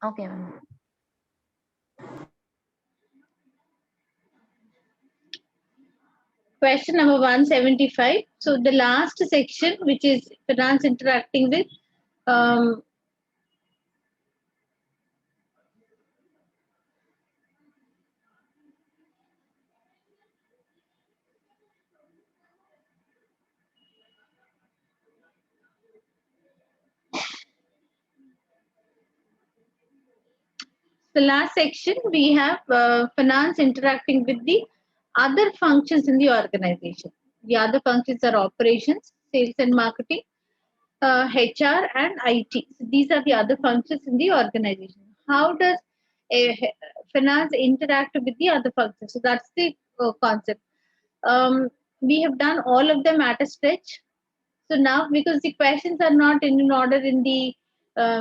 Okay, ma'am. Question number 175. So the last section, which is finance interacting with um, the last section, we have finance interacting with the other functions in the organization. The other functions are operations, sales and marketing, HR, and IT. So these are the other functions in the organization. How does finance interact with the other functions? So that's the concept. We have done all of them at a stretch. So now, because the questions are not in order in the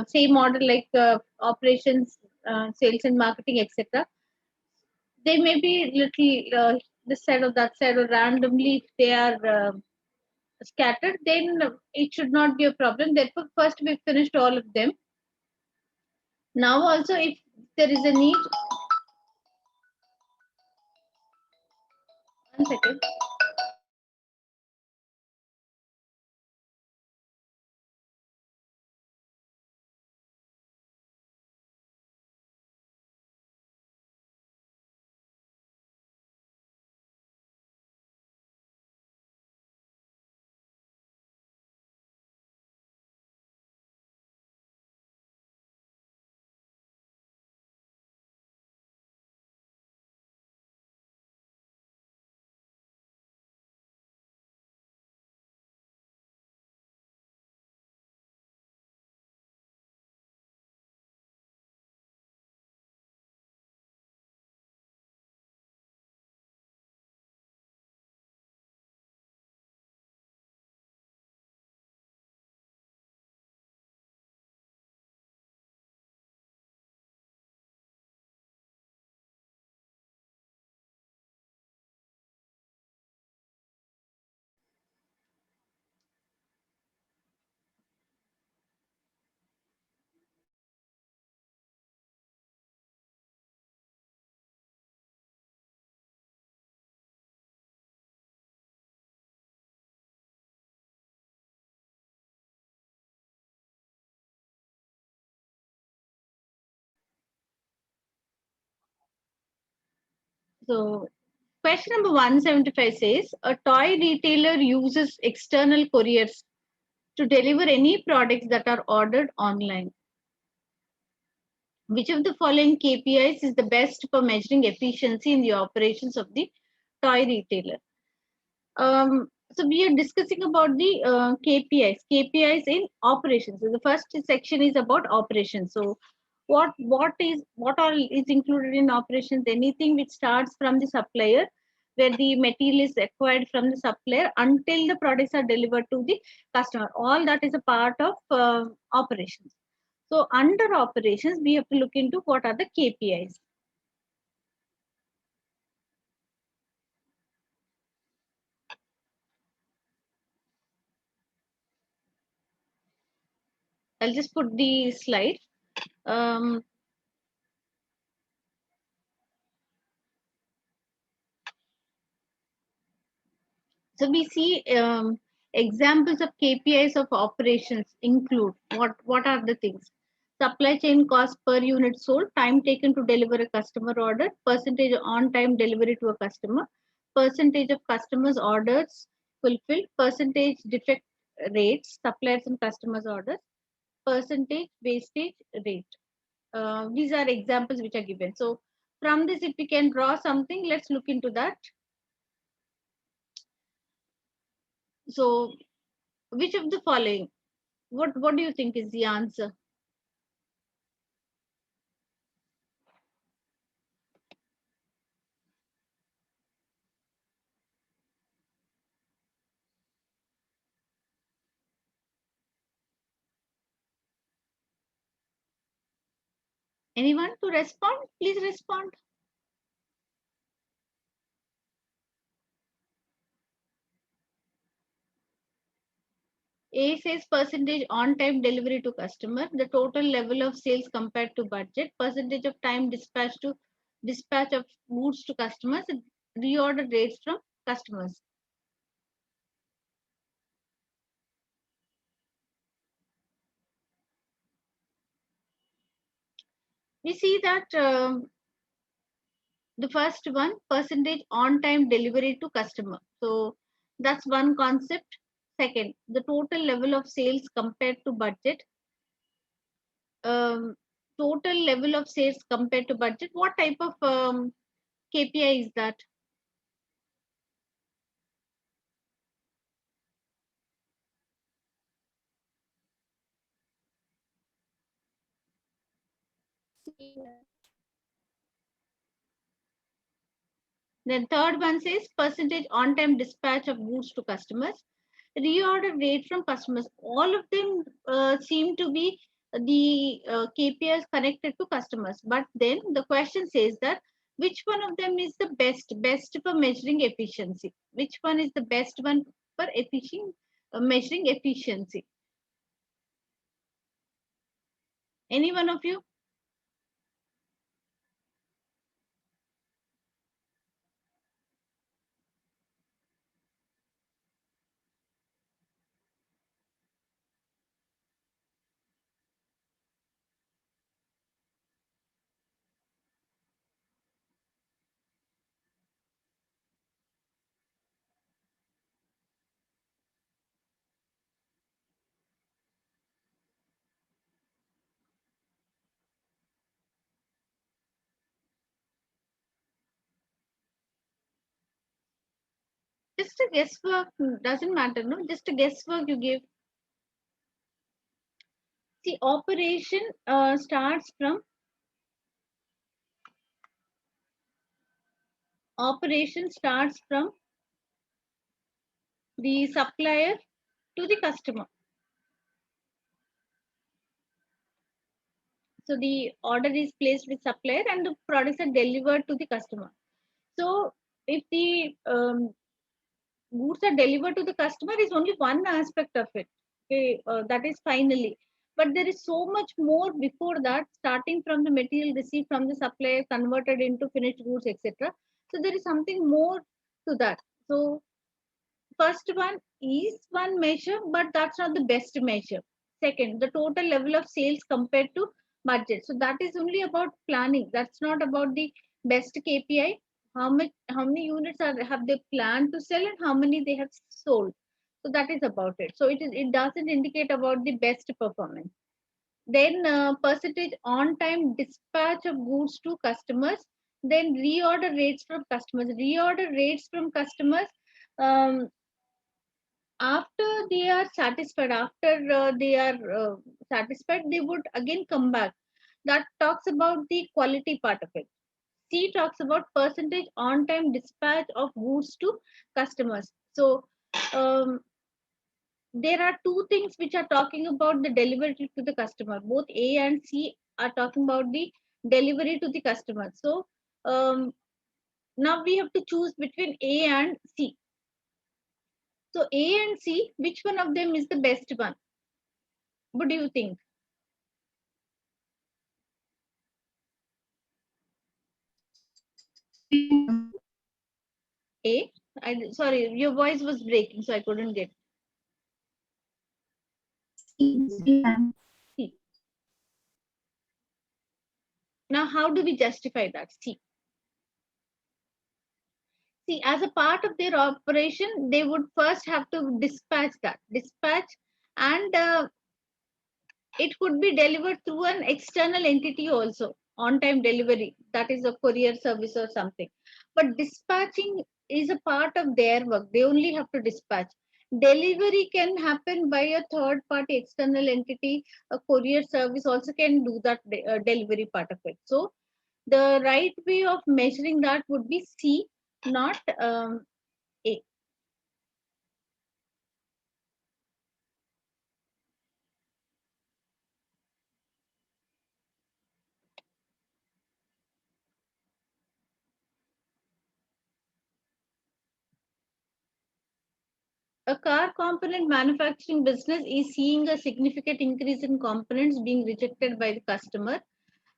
same order like operations, sales and marketing, etc., they may be little this side or that side, or randomly if they are scattered. Then it should not be a problem. Therefore, first we finished all of them. Now also, if there is a need, one second. So, question number 175 says a toy retailer uses external couriers to deliver any products that are ordered online. Which of the following KPIs is the best for measuring efficiency in the operations of the toy retailer? So we are discussing about the KPIs in operations. So the first section is about operations. So what all is included in operations? Anything which starts from the supplier, where the material is acquired from the supplier until the products are delivered to the customer. All that is a part of operations. So under operations, we have to look into what are the KPIs. I'll just put the slide. Um, So we see examples of KPIs of operations include what are the things? Supply chain cost per unit sold, time taken to deliver a customer order, percentage on time delivery to a customer, percentage of customers orders fulfilled, percentage defect rates, suppliers and customers orders, percentage wastage rate. These are examples which are given. So from this, if we can draw something, let's look into that. So which of the following, what do you think is the answer? Anyone to respond? Please respond. A says percentage on time delivery to customer, the total level of sales compared to budget, percentage of time dispatch of goods to customers, reorder rates from customers. We see that the first one, percentage on time delivery to customer. So that's one concept. Second, the total level of sales compared to budget. Um, Total level of sales compared to budget. What type of KPI is that? Then third one says percentage on time dispatch of goods to customers, reorder rate from customers. All of them seem to be the KPIs connected to customers. But then the question says that which one of them is the best for measuring efficiency? Which one is the best one for measuring efficiency? Any one of you? Just a guesswork, doesn't matter, no? Just a guesswork you give. See, operation starts from the supplier to the customer. So the order is placed with supplier and the products are delivered to the customer. So if the goods are delivered to the customer is only one aspect of it. Okay, that is finally. But there is so much more before that, starting from the material received from the supplier, converted into finished goods, etc. So there is something more to that. So first one is one measure, but that's not the best measure. Second, the total level of sales compared to budget. So that is only about planning. That's not about the best KPI. How many units have they planned to sell and how many they have sold. So that is about it. So it doesn't indicate about the best performance. Then percentage on time dispatch of goods to customers. Then reorder rates from customers. Reorder rates from customers. Um, After they are satisfied, satisfied, they would again come back. That talks about the quality part of it. C talks about percentage on time dispatch of goods to customers. So um, there are two things which are talking about the delivery to the customer. Both A and C are talking about the delivery to the customer. So um, now we have to choose between A and C. So A and C, which one of them is the best one? What do you think? A. Sorry, your voice was breaking, so I couldn't get. C. Now, how do we justify that? See, as a part of their operation, they would first have to dispatch, and it could be delivered through an external entity also, on time delivery. That is a courier service or something. But dispatching is a part of their work. They only have to dispatch. Delivery can happen by a third party external entity. A courier service also can do that delivery part of it. So the right way of measuring that would be C, not A. A car component manufacturing business is seeing a significant increase in components being rejected by the customer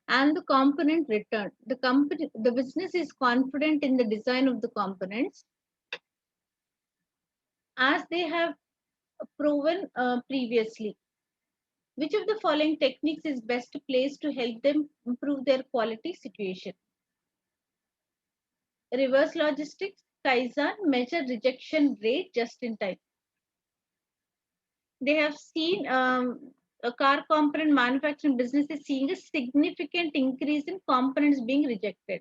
and the component returned. The business is confident in the design of the components as they have proven previously. Which of the following techniques is best placed to help them improve their quality situation? Reverse logistics, Kaizen, measure rejection rate just in time. They have seen a car component manufacturing business is seeing a significant increase in components being rejected.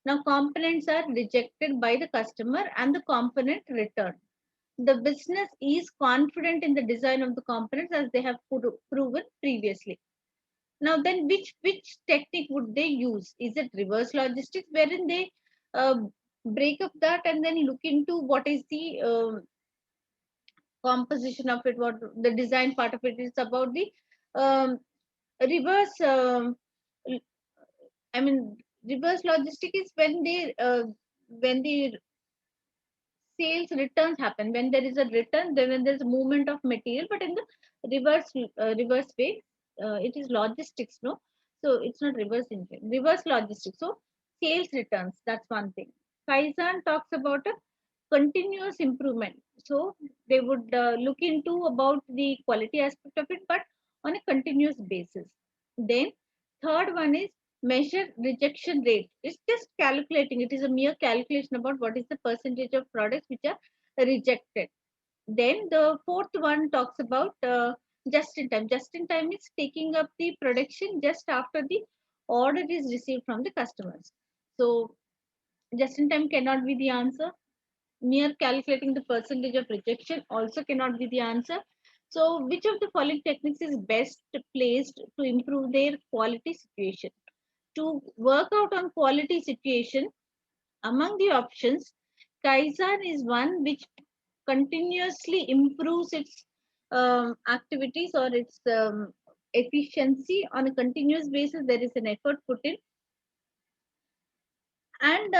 Now, components are rejected by the customer and the component returned. The business is confident in the design of the components as they have proven previously. Now, then which technique would they use? Is it reverse logistics, wherein they uh, break up that and then look into what is the composition of it, what the design part of it is about the um, reverse. I mean, reverse logistic is when the sales returns happen, when there is a return, then when there is a movement of material, but in the reverse way, it is logistics, no? So it's not reverse engine, reverse logistics. So sales returns, that's one thing. Kaizen talks about a continuous improvement. So they would look into about the quality aspect of it, but on a continuous basis. Then third one is measure rejection rate. It's just calculating. It is a mere calculation about what is the percentage of products which are rejected. Then the fourth one talks about just in time. Just in time is taking up the production just after the order is received from the customers. So just in time cannot be the answer. Mere calculating the percentage of rejection also cannot be the answer. So which of the following techniques is best placed to improve their quality situation? To work out on quality situation, among the options, Kaizen is one which continuously improves its activities or its efficiency on a continuous basis. There is an effort put in, and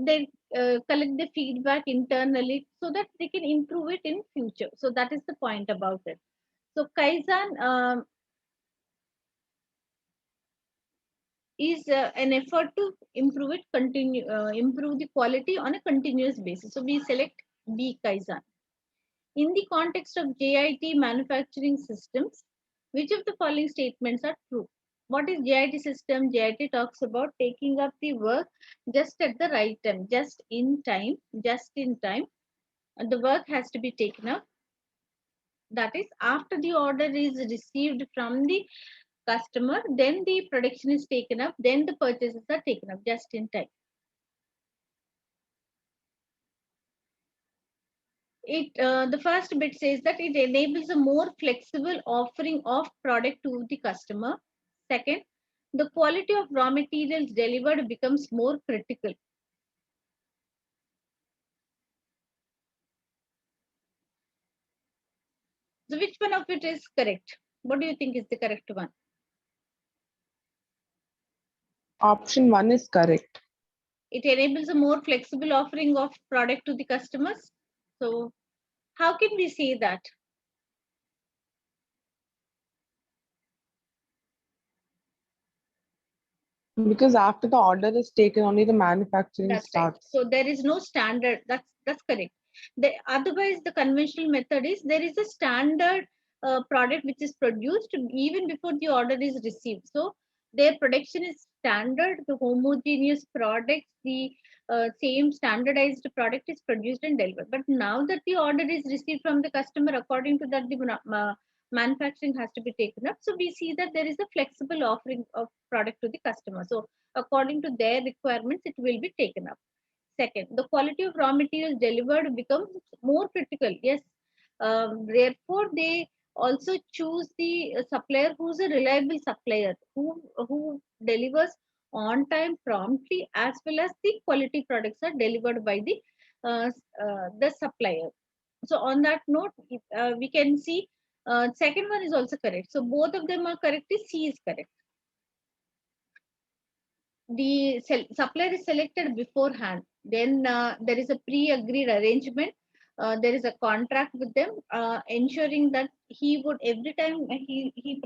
they collect the feedback internally so that they can improve it in future. So that is the point about it. So Kaizen is an effort to improve it, improve the quality on a continuous basis. So we select B, Kaizen. In the context of JIT manufacturing systems, which of the following statements are true? What is JIT system? JIT talks about taking up the work just at the right time, just in time, just in time. And the work has to be taken up. That is, after the order is received from the customer, then the production is taken up, then the purchases are taken up just in time. The first bit says that it enables a more flexible offering of product to the customer. Second, the quality of raw materials delivered becomes more critical. So which one of it is correct? What do you think is the correct one? Option 1 is correct. It enables a more flexible offering of product to the customers. So how can we say that? Because after the order is taken, only the manufacturing That's right. starts. So there is no standard. That's correct. Otherwise, the conventional method is there is a standard product which is produced even before the order is received. So their production is standard. The homogeneous products, the same standardized product is produced and delivered. But now that the order is received from the customer, according to that, the manufacturing has to be taken up. So we see that there is a flexible offering of product to the customer. So according to their requirements, it will be taken up. Second, the quality of raw materials delivered becomes more critical. Yes, therefore they also choose the supplier who's a reliable supplier, who delivers on time, promptly, as well as the quality products are delivered by the supplier. So on that note, we can see second one is also correct. So both of them are correct. C is correct. The supplier is selected beforehand. Then there is a pre-agreed arrangement there is a contract with them, ensuring that he would every time he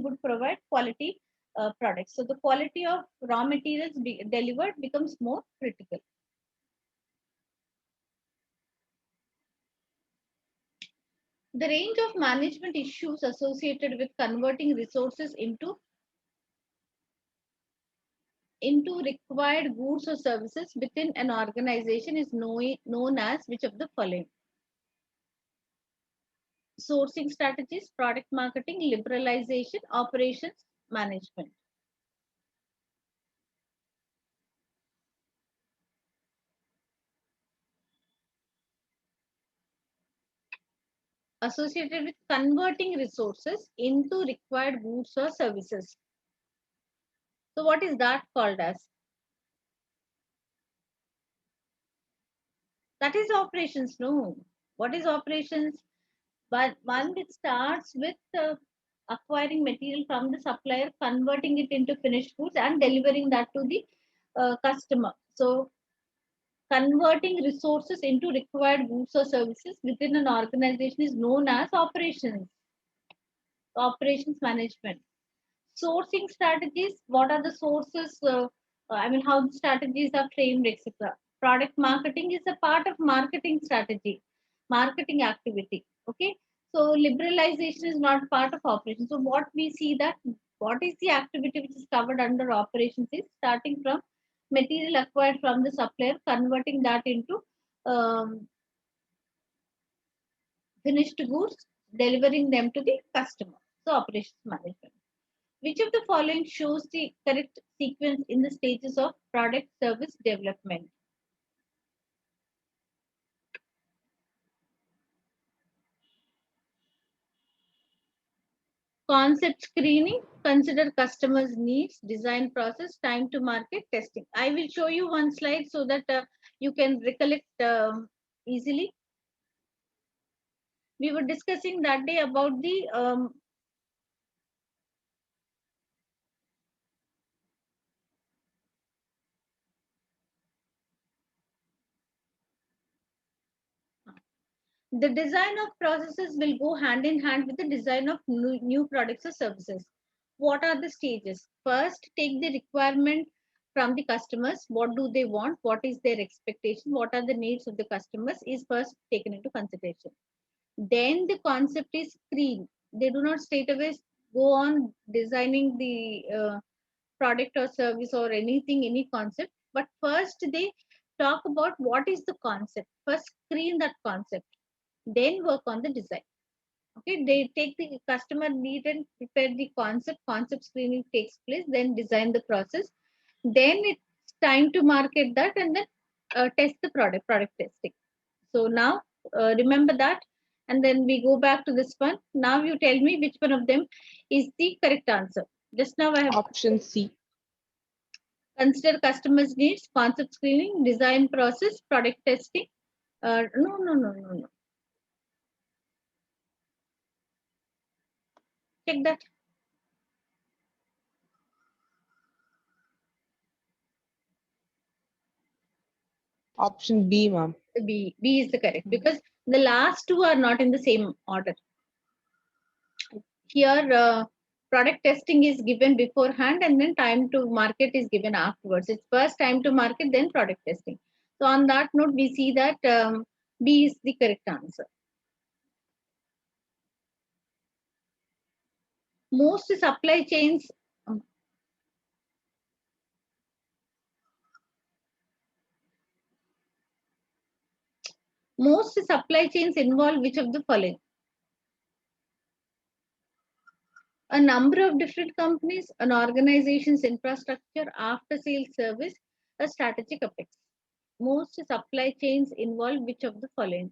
would provide quality products. So the quality of raw materials delivered becomes more critical. The range of management issues associated with converting resources into required goods or services within an organization is known as which of the following? Sourcing strategies, product marketing, liberalization, operations, management. Associated with converting resources into required goods or services. So what is that called as? That is operations, no. What is operations? But one which starts with acquiring material from the supplier, converting it into finished goods and delivering that to the customer. So converting resources into required goods or services within an organization is known as operations management. Sourcing strategies, what are the sources, how the strategies are framed, etc. Product marketing is a part of marketing strategy, marketing activity. Okay, so liberalization is not part of operations. So what we see that what is the activity which is covered under operations is starting from material acquired from the supplier, converting that into um, finished goods, delivering them to the customer. So operations management. Which of the following shows the correct sequence in the stages of product service development? Concept screening, consider customers' needs, design process, time to market, testing. I will show you one slide so that you can recollect easily. We were discussing that day about the design of processes will go hand in hand with the design of new products or services. What are the stages? First, take the requirement from the customers. What do they want? What is their expectation? What are the needs of the customers is first taken into consideration. Then the concept is screened. They do not straight away go on designing the product or service or anything, any concept. But first they talk about what is the concept. First screen that concept, then work on the design. Okay, they take the customer need and prepare the concept screening takes place, then design the process, then it's time to market that, and then test the product testing. So now remember that, and then we go back to this one. Now you tell me which one of them is the correct answer. Just now I have Option C. consider customers needs, concept screening, design process, product testing. No. Check that. Option B, ma'am. B is the correct, because the last two are not in the same order. Here, product testing is given beforehand, and then time to market is given afterwards. It's first time to market, then product testing. So on that note, we see that B is the correct answer. Most supply chains involve which of the following? A number of different companies, an organization's infrastructure, after sales service, a strategic apex. Most supply chains involve which of the following?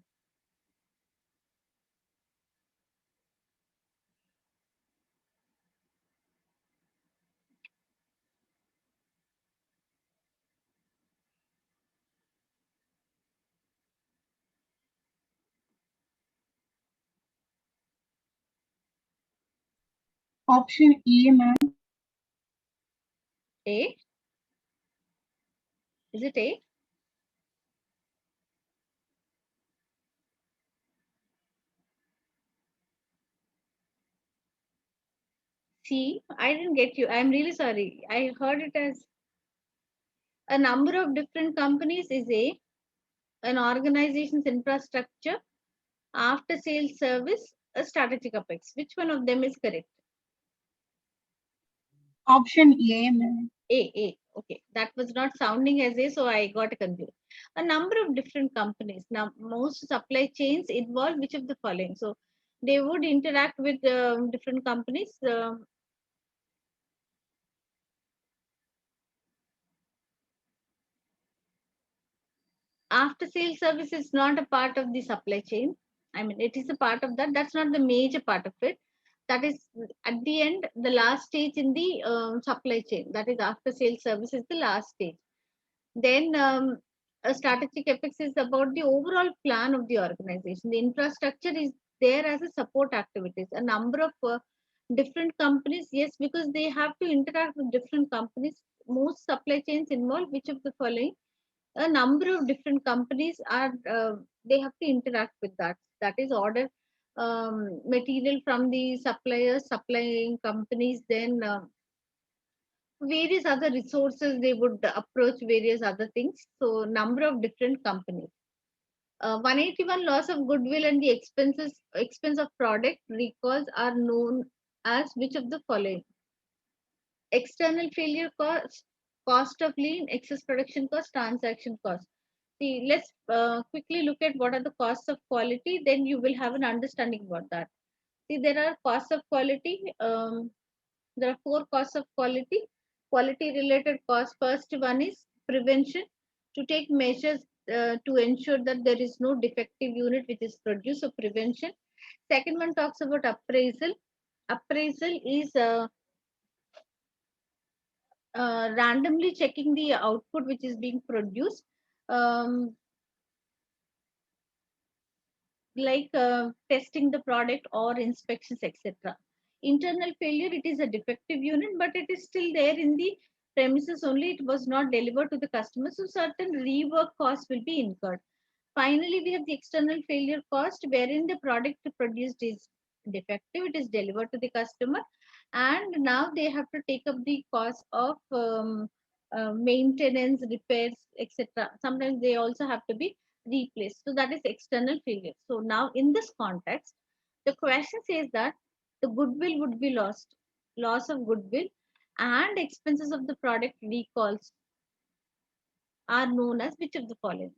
Option A, ma'am. A? Is it A? See, I didn't get you. I'm really sorry. I heard it as a number of different companies is an organization's infrastructure, after sales service, a strategic apex. Which one of them is correct? Option A, ma'am. A. Okay, that was not sounding as A, so I got confused. A number of different companies. Now, most supply chains involve which of the following? So, they would interact with different companies. After sales service is not a part of the supply chain. I mean, it is a part of that. That's not the major part of it. That is at the end, the last stage in the supply chain. That is after sales service is the last stage. Then a strategic ethics is about the overall plan of the organization. The infrastructure is there as a support activities. A number of different companies, yes, because they have to interact with different companies. Most supply chains involve which of the following? A number of different companies are they have to interact with that. That is order material from the suppliers, supplying companies, then various other resources they would approach various other things. So number of different companies. 181 loss of goodwill and the expense of product recalls are known as which of the following? External failure cost, cost of lean, excess production cost, transaction cost. See, let's quickly look at what are the costs of quality, then you will have an understanding about that. See, there are costs of quality. There are four costs of quality. Quality related costs. First one is prevention, to take measures to ensure that there is no defective unit which is produced. So prevention. Second one talks about appraisal. Appraisal is randomly checking the output which is being produced. Um, like testing the product or inspections, etc. Internal failure, it is a defective unit, but it is still there in the premises only. It was not delivered to the customer, so certain rework costs will be incurred. Finally, we have the external failure cost, wherein the product produced is defective, it is delivered to the customer, and now they have to take up the cost of maintenance, repairs, etc. Sometimes they also have to be replaced. So that is external failure. So now in this context, the question says that the goodwill would be lost, loss of goodwill, and expenses of the product recalls are known as which of the following?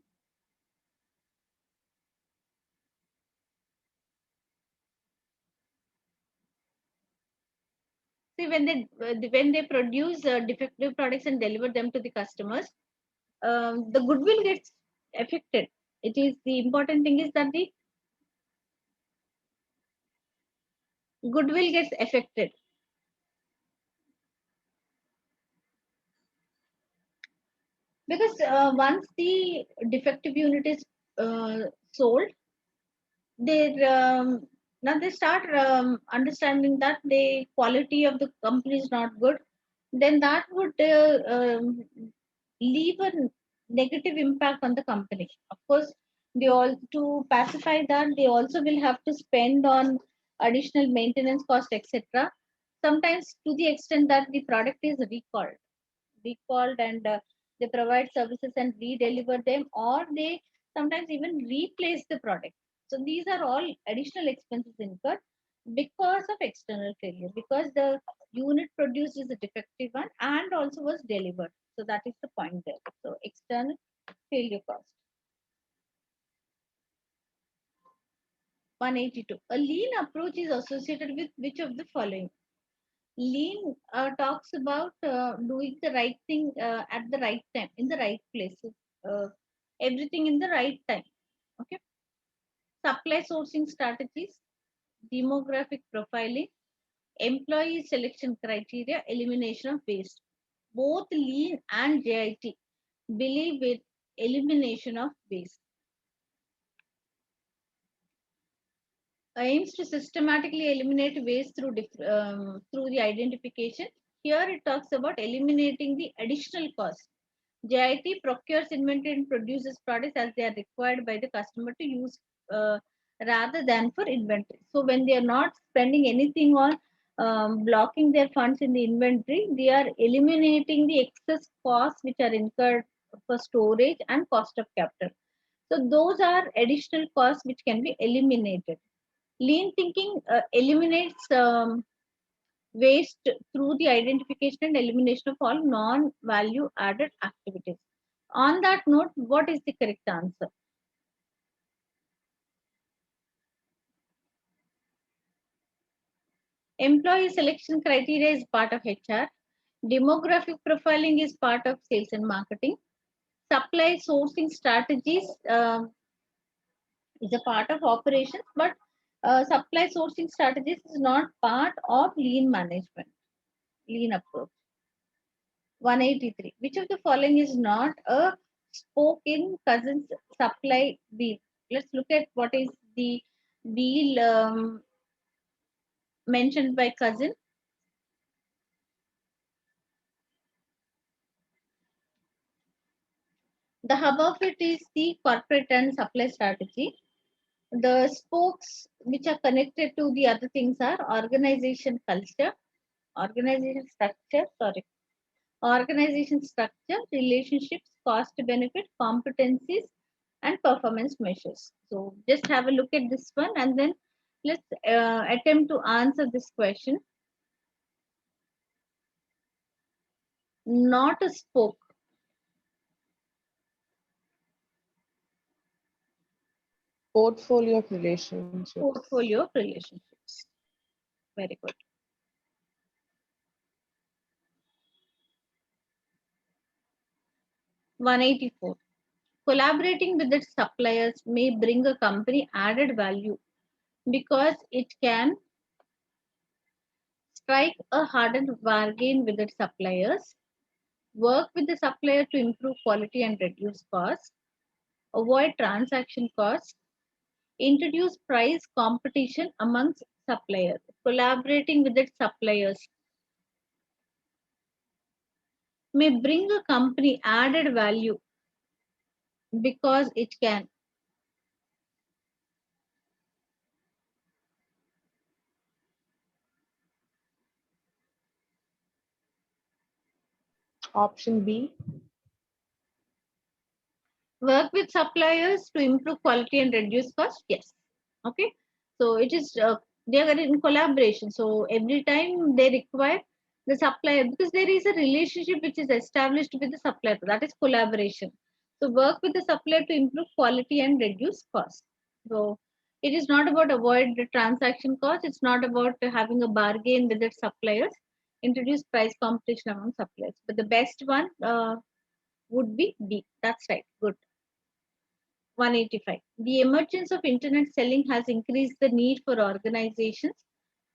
See, when they produce defective products and deliver them to the customers, the goodwill gets affected. It is the important thing is that the goodwill gets affected because once the defective unit is sold, they now they start understanding that the quality of the company is not good. Then that would leave a negative impact on the company. Of course, they all to pacify that they also will have to spend on additional maintenance cost, etc. Sometimes to the extent that the product is recalled and they provide services and re-deliver them, or they sometimes even replace the product. So these are all additional expenses incurred because of external failure, because the unit produced is a defective one and also was delivered. So that is the point there. So external failure cost. 182. A lean approach is associated with which of the following? Lean talks about doing the right thing at the right time, in the right place. Everything in the right time. Okay. Supply sourcing strategies, demographic profiling, employee selection criteria, elimination of waste. Both Lean and JIT believe in elimination of waste. Aims to systematically eliminate waste through the identification. Here it talks about eliminating the additional cost. JIT procures inventory and produces products as they are required by the customer to use rather than for inventory. So when they are not spending anything on blocking their funds in the inventory, they are eliminating the excess costs which are incurred for storage and cost of capital. So those are additional costs which can be eliminated. Lean thinking eliminates waste through the identification and elimination of all non-value added activities. On that note, what is the correct answer? Employee selection criteria is part of HR. Demographic profiling is part of sales and marketing. Supply sourcing strategies is a part of operations, but supply sourcing strategies is not part of lean management, lean approach. 183. Which of the following is not a spoke in cousin's supply wheel? Let's look at what is the wheel mentioned by cousin. The hub of it is the corporate and supply strategy. The spokes which are connected to the other things are organization culture, organization structure, organization structure, relationships, cost benefit, competencies, and performance measures. So just have a look at this one and then let's attempt to answer this question. Not a spoke. Portfolio of relationships. Portfolio of relationships. Very good. $184. Collaborating with its suppliers may bring a company added value because it can strike a hardened bargain with its suppliers, work with the supplier to improve quality and reduce costs, avoid transaction costs, introduce price competition amongst suppliers. Collaborating with its suppliers may bring a company added value because it can Option B. work with suppliers to improve quality and reduce cost. Yes. Okay. So it is they are in collaboration. So every time they require the supplier, because there is a relationship which is established with the supplier, that is collaboration. So work with the supplier to improve quality and reduce cost. So it is not about avoid the transaction cost. It's not about having a bargain with the suppliers. Introduce price competition among suppliers. But the best one would be B. That's right. Good. 185. The emergence of internet selling has increased the need for organizations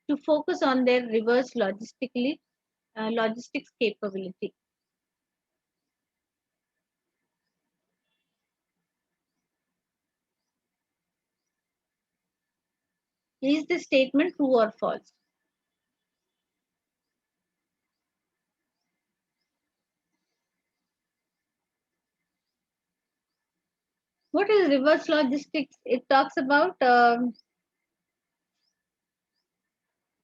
to focus on their reverse logistics capability. Is the statement true or false? What is reverse logistics? It talks about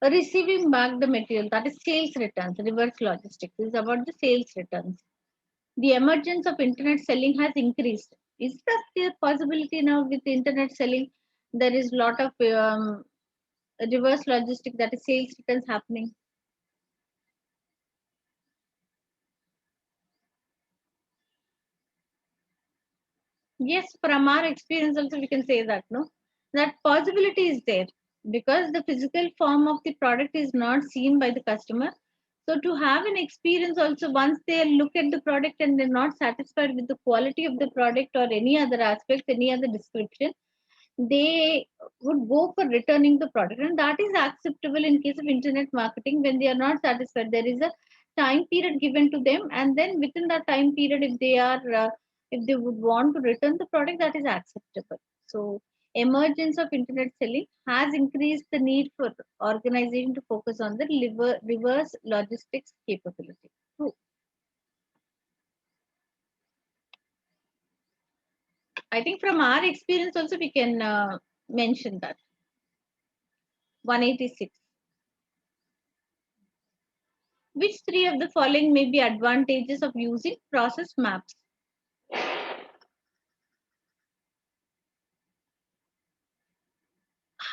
receiving back the material, that is sales returns. Reverse logistics is about the sales returns. The emergence of internet selling has increased. Is that the possibility now with internet selling? There is a lot of reverse logistic, that is sales returns happening. Yes, from our experience also we can say that, no, that possibility is there because the physical form of the product is not seen by the customer. So to have an experience also, once they look at the product and they're not satisfied with the quality of the product or any other aspect, any other description, they would go for returning the product, and that is acceptable in case of internet marketing. When they are not satisfied, there is a time period given to them, and then within that time period, if they are if they would want to return the product, that is acceptable. So emergence of internet selling has increased the need for organization to focus on the reverse logistics capability. True. I think from our experience also we can mention that. 186. Which three of the following may be advantages of using process maps?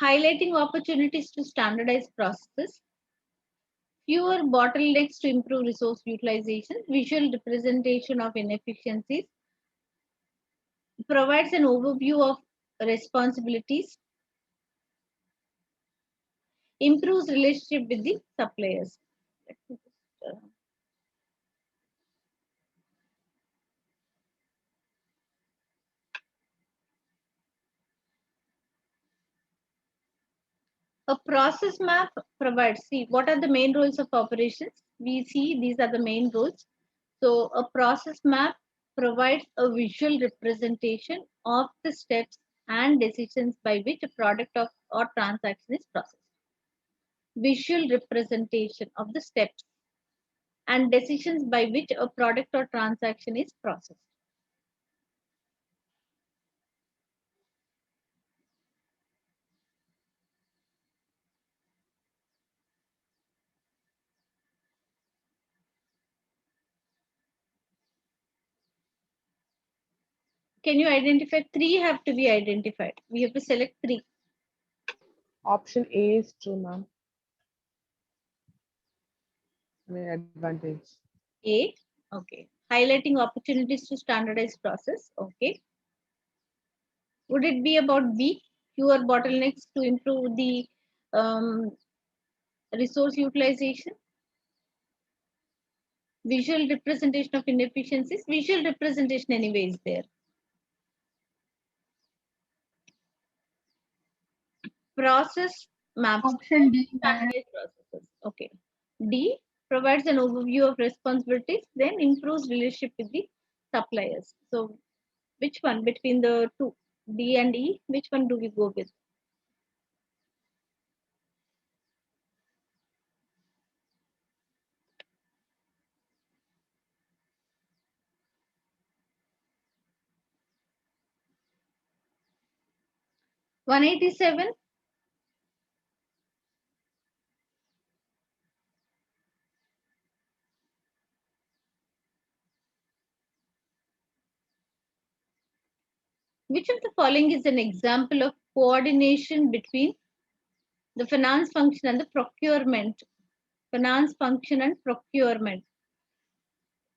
Highlighting opportunities to standardize processes, fewer bottlenecks to improve resource utilization, visual representation of inefficiencies, provides an overview of responsibilities, improves relationship with the suppliers. Let me just, a process map provides, see, what are the main roles of operations? We see these are the main roles. So a process map provides a visual representation of the steps and decisions by which a product or transaction is processed. Visual representation of the steps and decisions by which a product or transaction is processed. Can you identify? Three have to be identified. We have to select three. Option A is true, ma'am. Main advantage. A, okay. Highlighting opportunities to standardize process, okay. Would it be about B, fewer bottlenecks to improve the resource utilization? Visual representation of inefficiencies. Visual representation anyway is there. Process maps. Option D, ma'am. Standardized processes. Okay. D provides an overview of responsibilities, then improves relationship with the suppliers. So which one between the two, D and E, which one do we go with? One 187. Which of the following is an example of coordination between the finance function and the procurement? Finance function and procurement.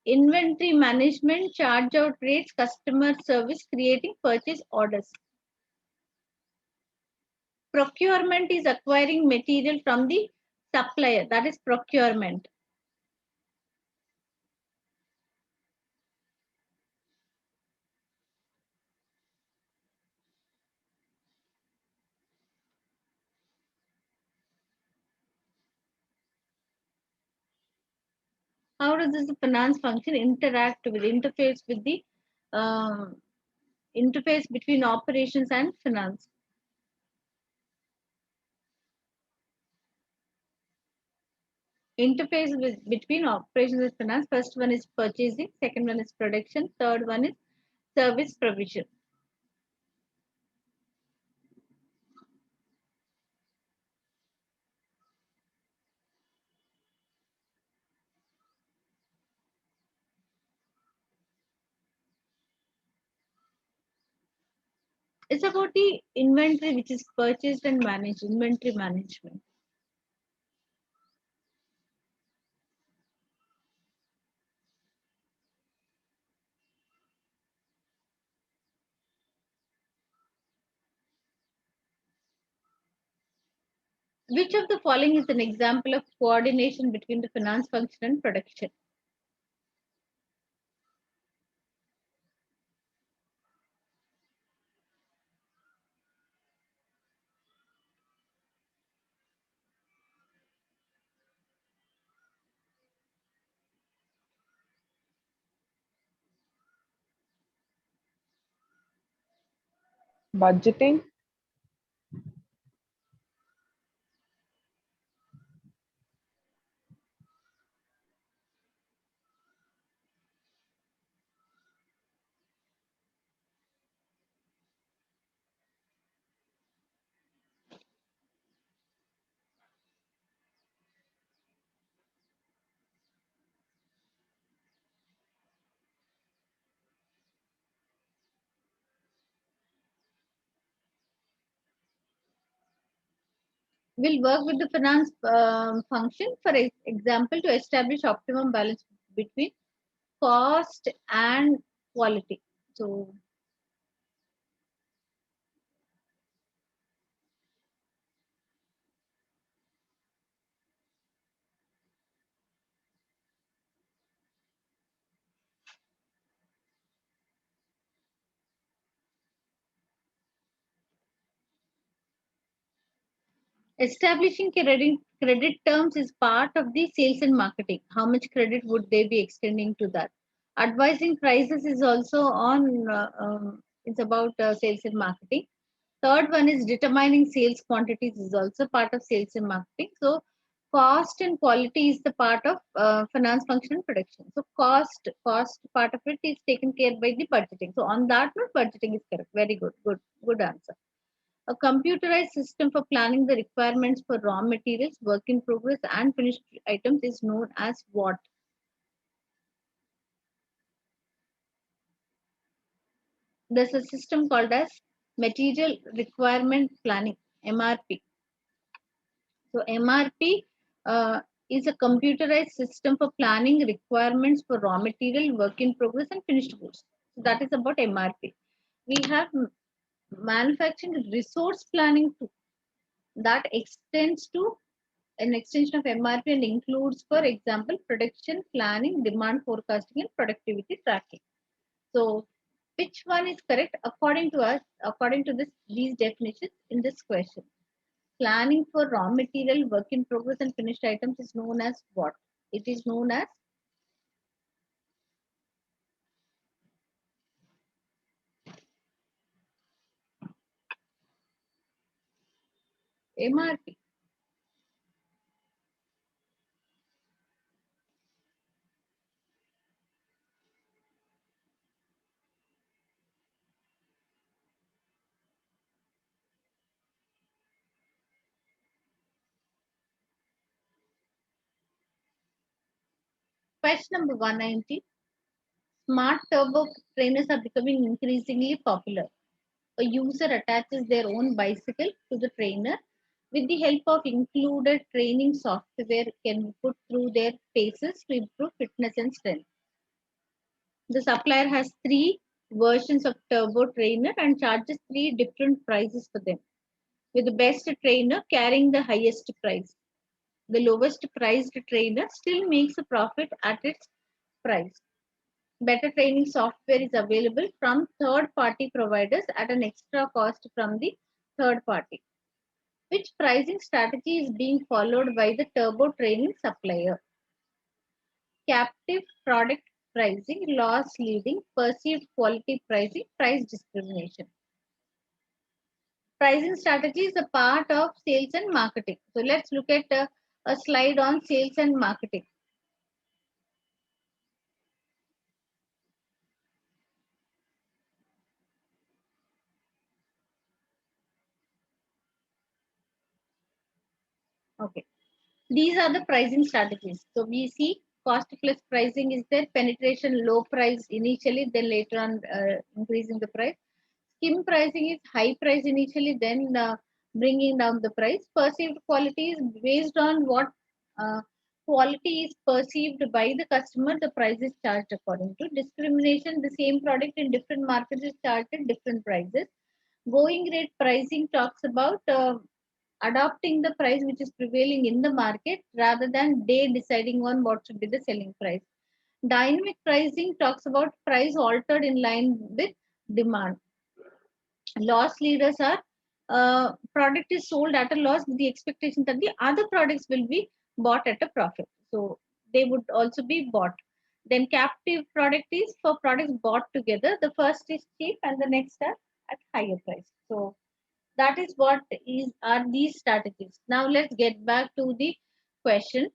Inventory management, charge out rates, customer service, creating purchase orders. Procurement is acquiring material from the supplier, that is procurement. How does this finance function interface with the interface between operations and finance? Interface between operations and finance. First one is purchasing, second one is production, third one is service provision. It's about the inventory which is purchased and managed, inventory management. Which of the following is an example of coordination between the finance function and production? Budgeting. will work with the finance function, for example, to establish optimum balance between cost and quality. So establishing credit terms is part of the sales and marketing. How much credit would they be extending to that? Advising prices is also on. It's about sales and marketing. Third one is determining sales quantities is also part of sales and marketing. So cost and quality is the part of finance function and production. So cost part of it is taken care by the budgeting. So on that note, budgeting is correct. Very good, good answer. A computerized system for planning the requirements for raw materials, work in progress, and finished items is known as what? There's a system called as material requirement planning, MRP. So MRP is a computerized system for planning requirements for raw material, work in progress, and finished goods. So that is about MRP. We have manufacturing resource planning too. That extends to an extension of MRP and includes, for example, production planning, demand forecasting, and productivity tracking. So, which one is correct according to us, according to these definitions in this question? Planning for raw material, work in progress, and finished items is known as what? It is known as MRP. Question number 190. Smart turbo trainers are becoming increasingly popular. A user attaches their own bicycle to the trainer. With the help of included training software, can be put through their paces to improve fitness and strength. The supplier has three versions of turbo trainer and charges three different prices for them, with the best trainer carrying the highest price. The lowest priced trainer still makes a profit at its price. Better training software is available from third party providers at an extra cost from the third party. Which pricing strategy is being followed by the turbo training supplier? Captive product pricing, loss leading, perceived quality pricing, price discrimination. Pricing strategy is a part of sales and marketing. So let's look at a slide on sales and marketing. Okay. These are the pricing strategies. So we see cost plus pricing is there, penetration low price initially, then later on increasing the price. Skim pricing is high price initially, then bringing down the price. Perceived quality is based on what uh, quality is perceived by the customer, the price is charged according to. Discrimination, the same product in different markets is charged at different prices. Going rate pricing talks about adopting the price which is prevailing in the market rather than they deciding on what should be the selling price. Dynamic pricing talks about price altered in line with demand. Loss leaders are product is sold at a loss with the expectation that the other products will be bought at a profit. So they would also be bought. Then captive product is for products bought together. The first is cheap and the next are at higher price. So that is what is are these strategies. Now let's get back to the question.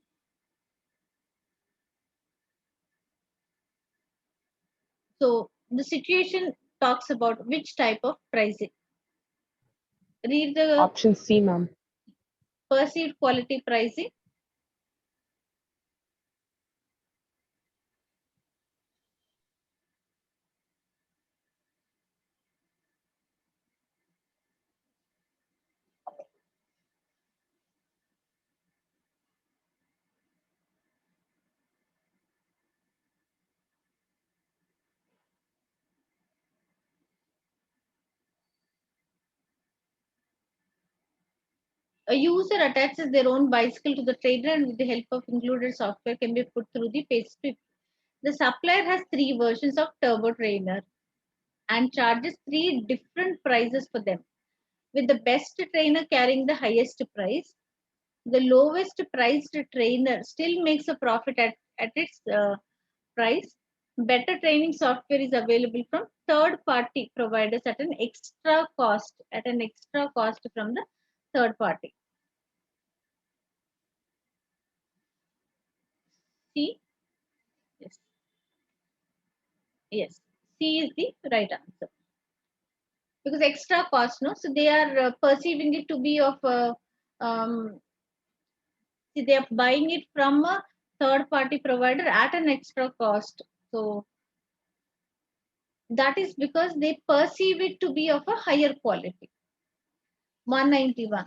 So the situation talks about which type of pricing. Read the Option C, ma'am. perceived quality pricing. A user attaches their own bicycle to the trainer and with the help of included software can be put through the pace. The supplier has 3 versions of Turbo Trainer and charges 3 different prices for them, with the best trainer carrying the highest price. The lowest priced trainer still makes a profit at its price. Better training software is available from third party providers at an extra cost, from the third party. C, yes, yes, C is the right answer, because extra cost, no, so they are perceiving it to be of um, see, they are buying it from a third party provider at an extra cost. So that is because they perceive it to be of a higher quality. 191.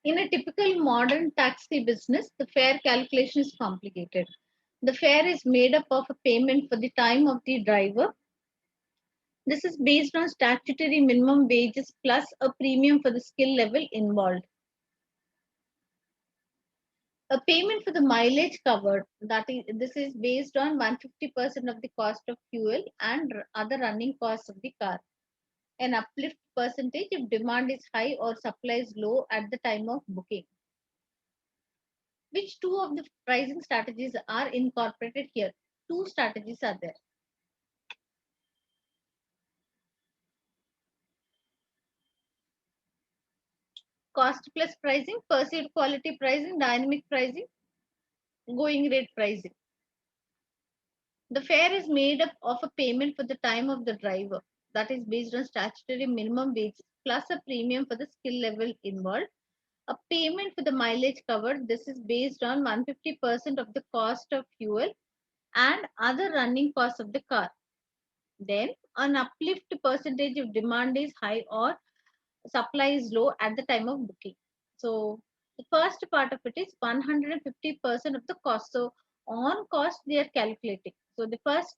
In a typical modern taxi business, the fare calculation is complicated. The fare is made up of a payment for the time of the driver. This is based on statutory minimum wages plus a premium for the skill level involved. A payment for the mileage covered, this is based on 150% of the cost of fuel and other running costs of the car. An uplift percentage if demand is high or supply is low at the time of booking. Which two of the pricing strategies are incorporated here? Two strategies are there. Cost plus pricing, perceived quality pricing, dynamic pricing, going rate pricing. The fare is made up of a payment for the time of the driver, that is based on statutory minimum wage plus a premium for the skill level involved. A payment for the mileage covered, this is based on 150% of the cost of fuel and other running costs of the car. Then an uplift percentage if demand is high or supply is low at the time of booking. So the first part of it is 150% of the cost. So on cost they are calculating. So the first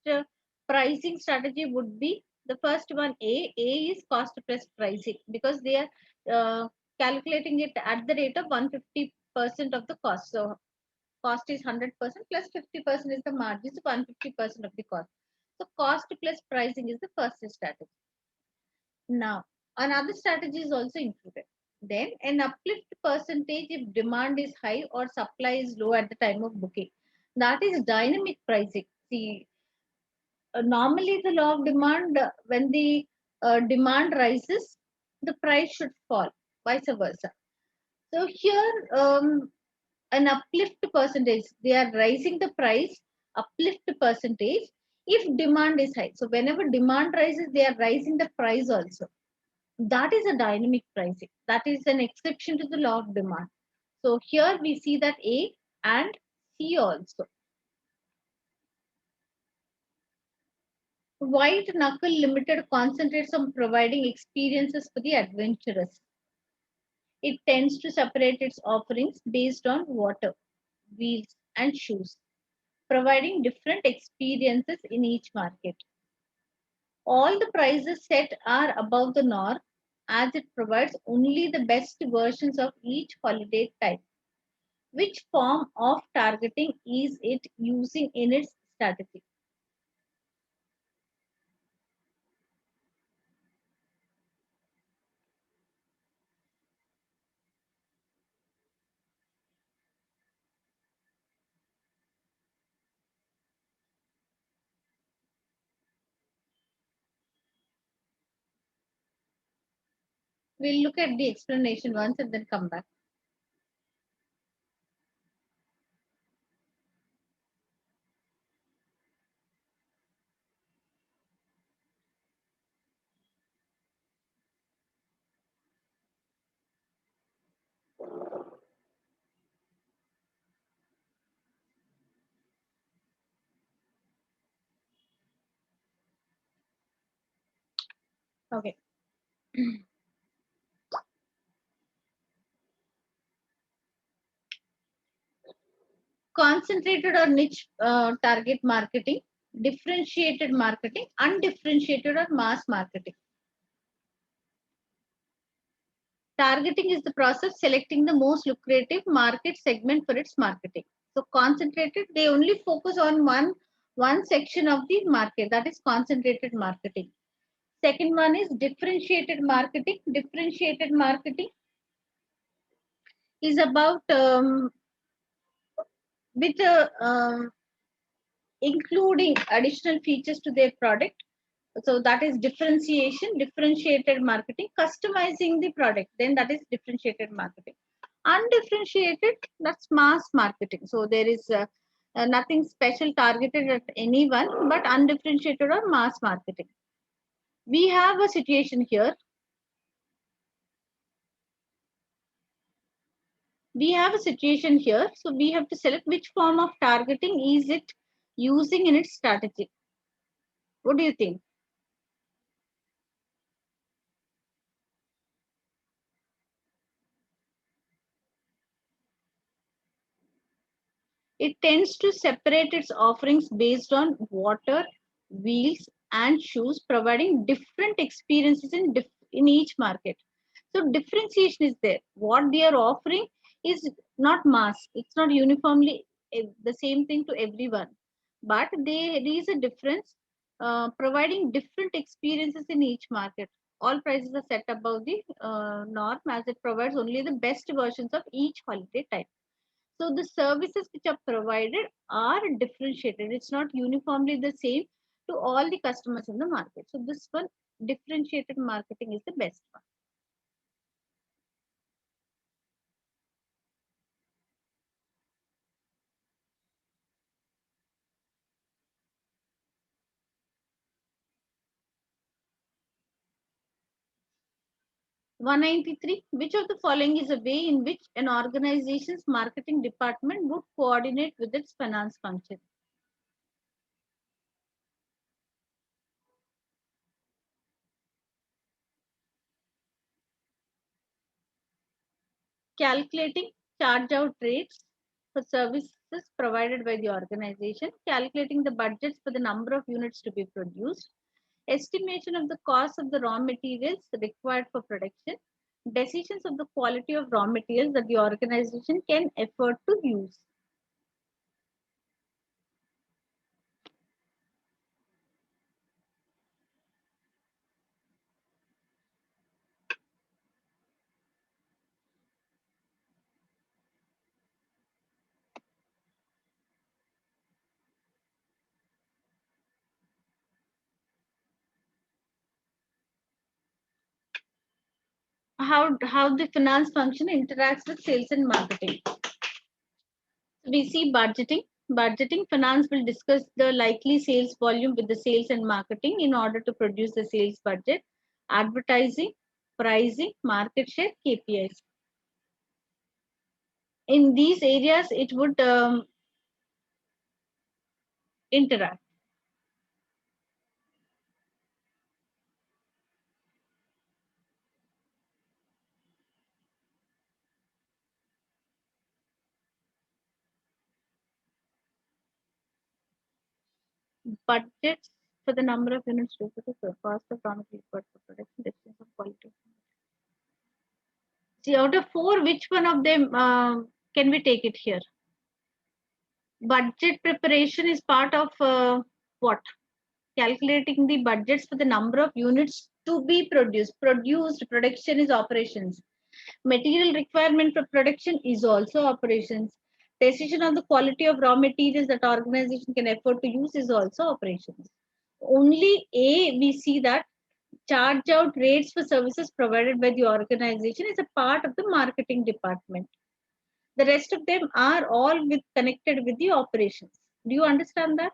pricing strategy would be the first one. A is cost plus pricing, because they are calculating it at the rate of 150% of the cost. So cost is 100% plus 50% is the margin, so 150% of the cost. So cost plus pricing is the first strategy. Now, another strategy is also included. Then an uplift percentage if demand is high or supply is low at the time of booking. That is dynamic pricing. See, normally the law of demand, when the demand rises, the price should fall, vice versa. So here, an uplift percentage, they are raising the price, uplift percentage, if demand is high. So whenever demand rises, they are raising the price also. That is a dynamic pricing. That is an exception to the law of demand. So here we see that A and C also. White Knuckle Limited concentrates on providing experiences for the adventurous. It tends to separate its offerings based on water, wheels, and shoes, providing different experiences in each market. All the prices set are above the norm, as it provides only the best versions of each holiday type. Which form of targeting is it using in its strategy? We'll look at the explanation once and then come back. Okay. Concentrated or niche target marketing, differentiated marketing, undifferentiated or mass marketing. Targeting is the process selecting the most lucrative market segment for its marketing. So concentrated, they only focus on one section of the market, that is concentrated marketing. Second one is differentiated marketing. Differentiated marketing is about with including additional features to their product. So that is differentiation, differentiated marketing, customizing the product. Then that is differentiated marketing. Undifferentiated, that's mass marketing. So there is nothing special targeted at anyone, but undifferentiated or mass marketing. We have a situation here. So we have to select which form of targeting is it using in its strategy. What do you think? It tends to separate its offerings based on water, wheels, and shoes, providing different experiences in each market. So differentiation is there. What they are offering is not mass. It's not uniformly the same thing to everyone, but there is a difference, providing different experiences in each market. All prices are set above the norm as it provides only the best versions of each holiday type. So the services which are provided are differentiated. It's not uniformly the same to all the customers in the market. So this one, differentiated marketing, is the best one. One 193. Which of the following is a way in which an organization's marketing department would coordinate with its finance function? Calculating charge out rates for services provided by the organization, calculating the budgets for the number of units to be produced, estimation of the cost of the raw materials required for production, decisions of the quality of raw materials that the organization can afford to use. How the finance function interacts with sales and marketing. We see budgeting. Budgeting, finance will discuss the likely sales volume with the sales and marketing in order to produce the sales budget. Advertising, pricing, market share, KPIs. In these areas, it would interact. Budgets for the number of units to the cost of raw material for production, distance of quality. See, out of four, which one of them can we take it here? Budget preparation is part of what? Calculating the budgets for the number of units to be produced. Production is operations. Material requirement for production is also operations. Decision on the quality of raw materials that organization can afford to use is also operations. Only we see that charge out rates for services provided by the organization is a part of the marketing department. The rest of them are all connected with the operations. Do you understand that?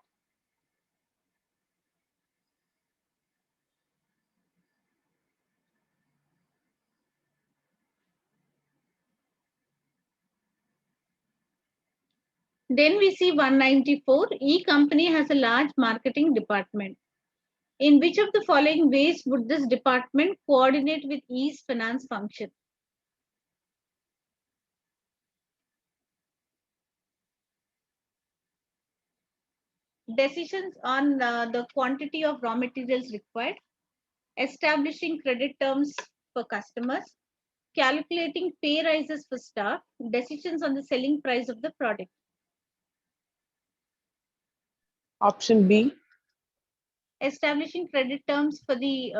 Then we see 194. E company has a large marketing department. In which of the following ways would this department coordinate with E's finance function? Decisions on the quantity of raw materials required, establishing credit terms for customers, calculating pay rises for staff, decisions on the selling price of the product. Option B. Establishing credit terms for the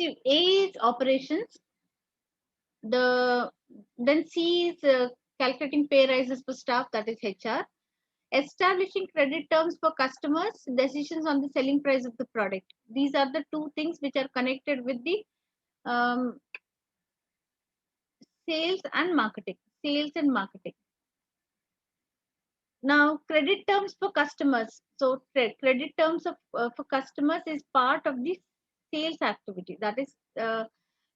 see, A is operations, then C is calculating pay rises for staff, that is HR, establishing credit terms for customers, decisions on the selling price of the product. These are the two things which are connected with the um, sales and marketing. Sales and marketing. Now, credit terms for customers. So, credit terms of for customers is part of the sales activity. That is,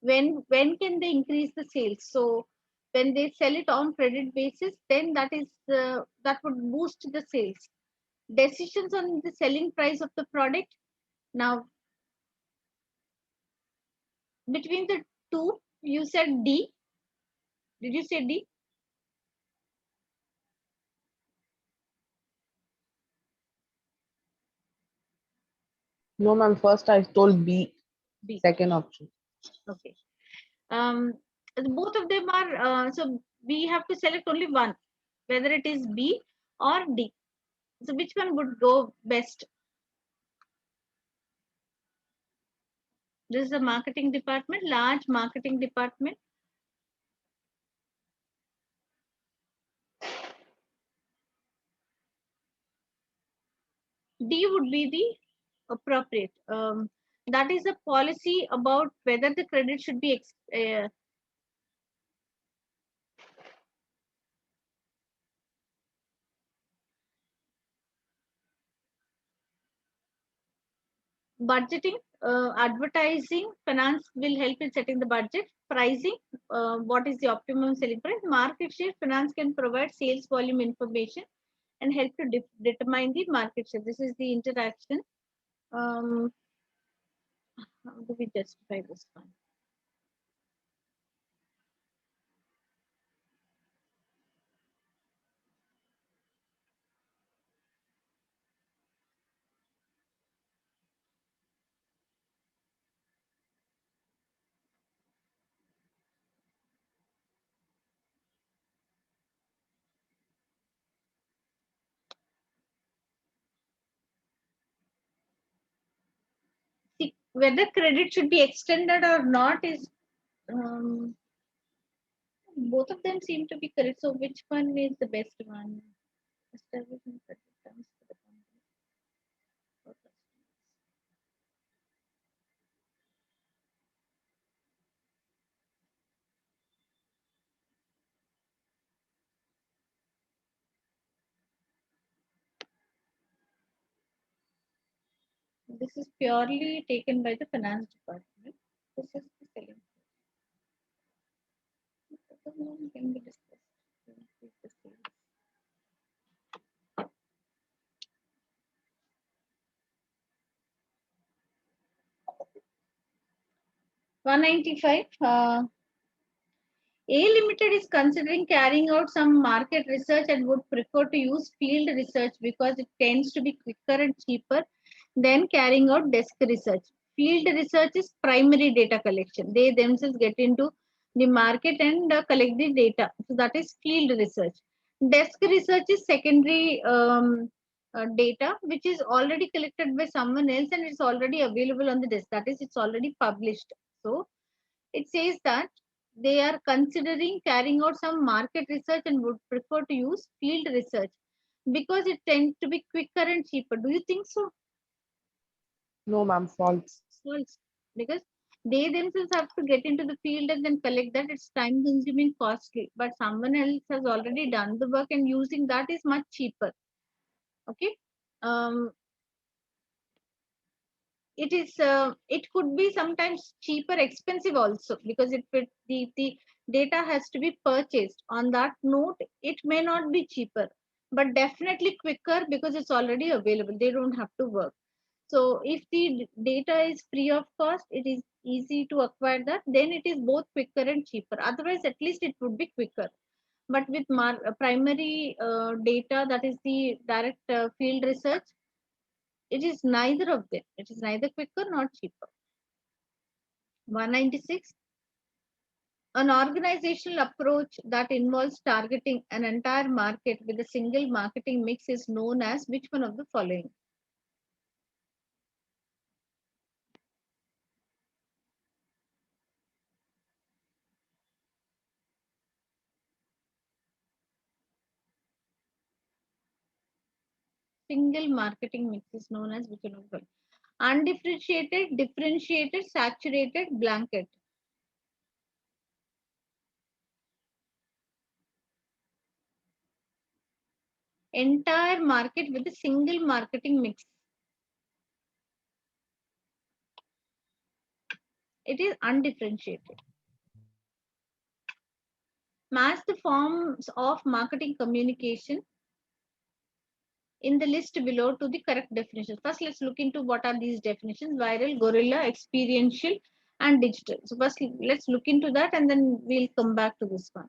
when can they increase the sales? So, when they sell it on credit basis, then that would boost the sales. Decisions on the selling price of the product. Now, between the two, you said D. Did you say D? No, ma'am. First I told B. B. Second option. Okay. Both of them are, so we have to select only one, whether it is B or D. So which one would go best? This is the marketing department, large marketing department. D would be the appropriate. That is a policy about whether the credit should be budgeting, advertising, finance will help in setting the budget, pricing, what is the optimum selling price, market share, finance can provide sales volume information and help to determine the market share. This is the interaction. How do we justify this one? See, whether credit should be extended or not is both of them seem to be correct. So which one is the best one? Establishing credit terms for the company for customers. This is purely taken by the finance department. This is the selling. Can be discussed. The sales. 195. A Limited is considering carrying out some market research and would prefer to use field research because it tends to be quicker and cheaper than carrying out desk research. Field research is primary data collection. They themselves get into the market and collect the data. So that is field research. Desk research is secondary data, which is already collected by someone else and it's already available on the desk. That is, it's already published. So it says that they are considering carrying out some market research and would prefer to use field research because it tends to be quicker and cheaper. Do you think so? No, ma'am. False. False. Because They themselves have to get into the field and then collect that. It's time consuming, costly, but someone else has already done the work and using that is much cheaper. Okay. um, it could be sometimes cheaper, expensive also, because the data has to be purchased. On that note, it may not be cheaper, but definitely quicker because it's already available. They don't have to work. So if the data is free of cost, it is easy to acquire that, then it is both quicker and cheaper. Otherwise, at least it would be quicker. But with primary data, that is the direct field research, it is neither of them. It is neither quicker nor cheaper. 196. An organizational approach that involves targeting an entire market with a single marketing mix is known as which one of the following? Single marketing mix is known as which one of the following? Undifferentiated, differentiated, saturated, blanket. Entire market with a single marketing mix. It is undifferentiated. Match the forms of marketing communication in the list below to the correct definitions. First, let's look into what are these definitions: viral, guerrilla, experiential, and digital. So first, let's look into that and then we'll come back to this one.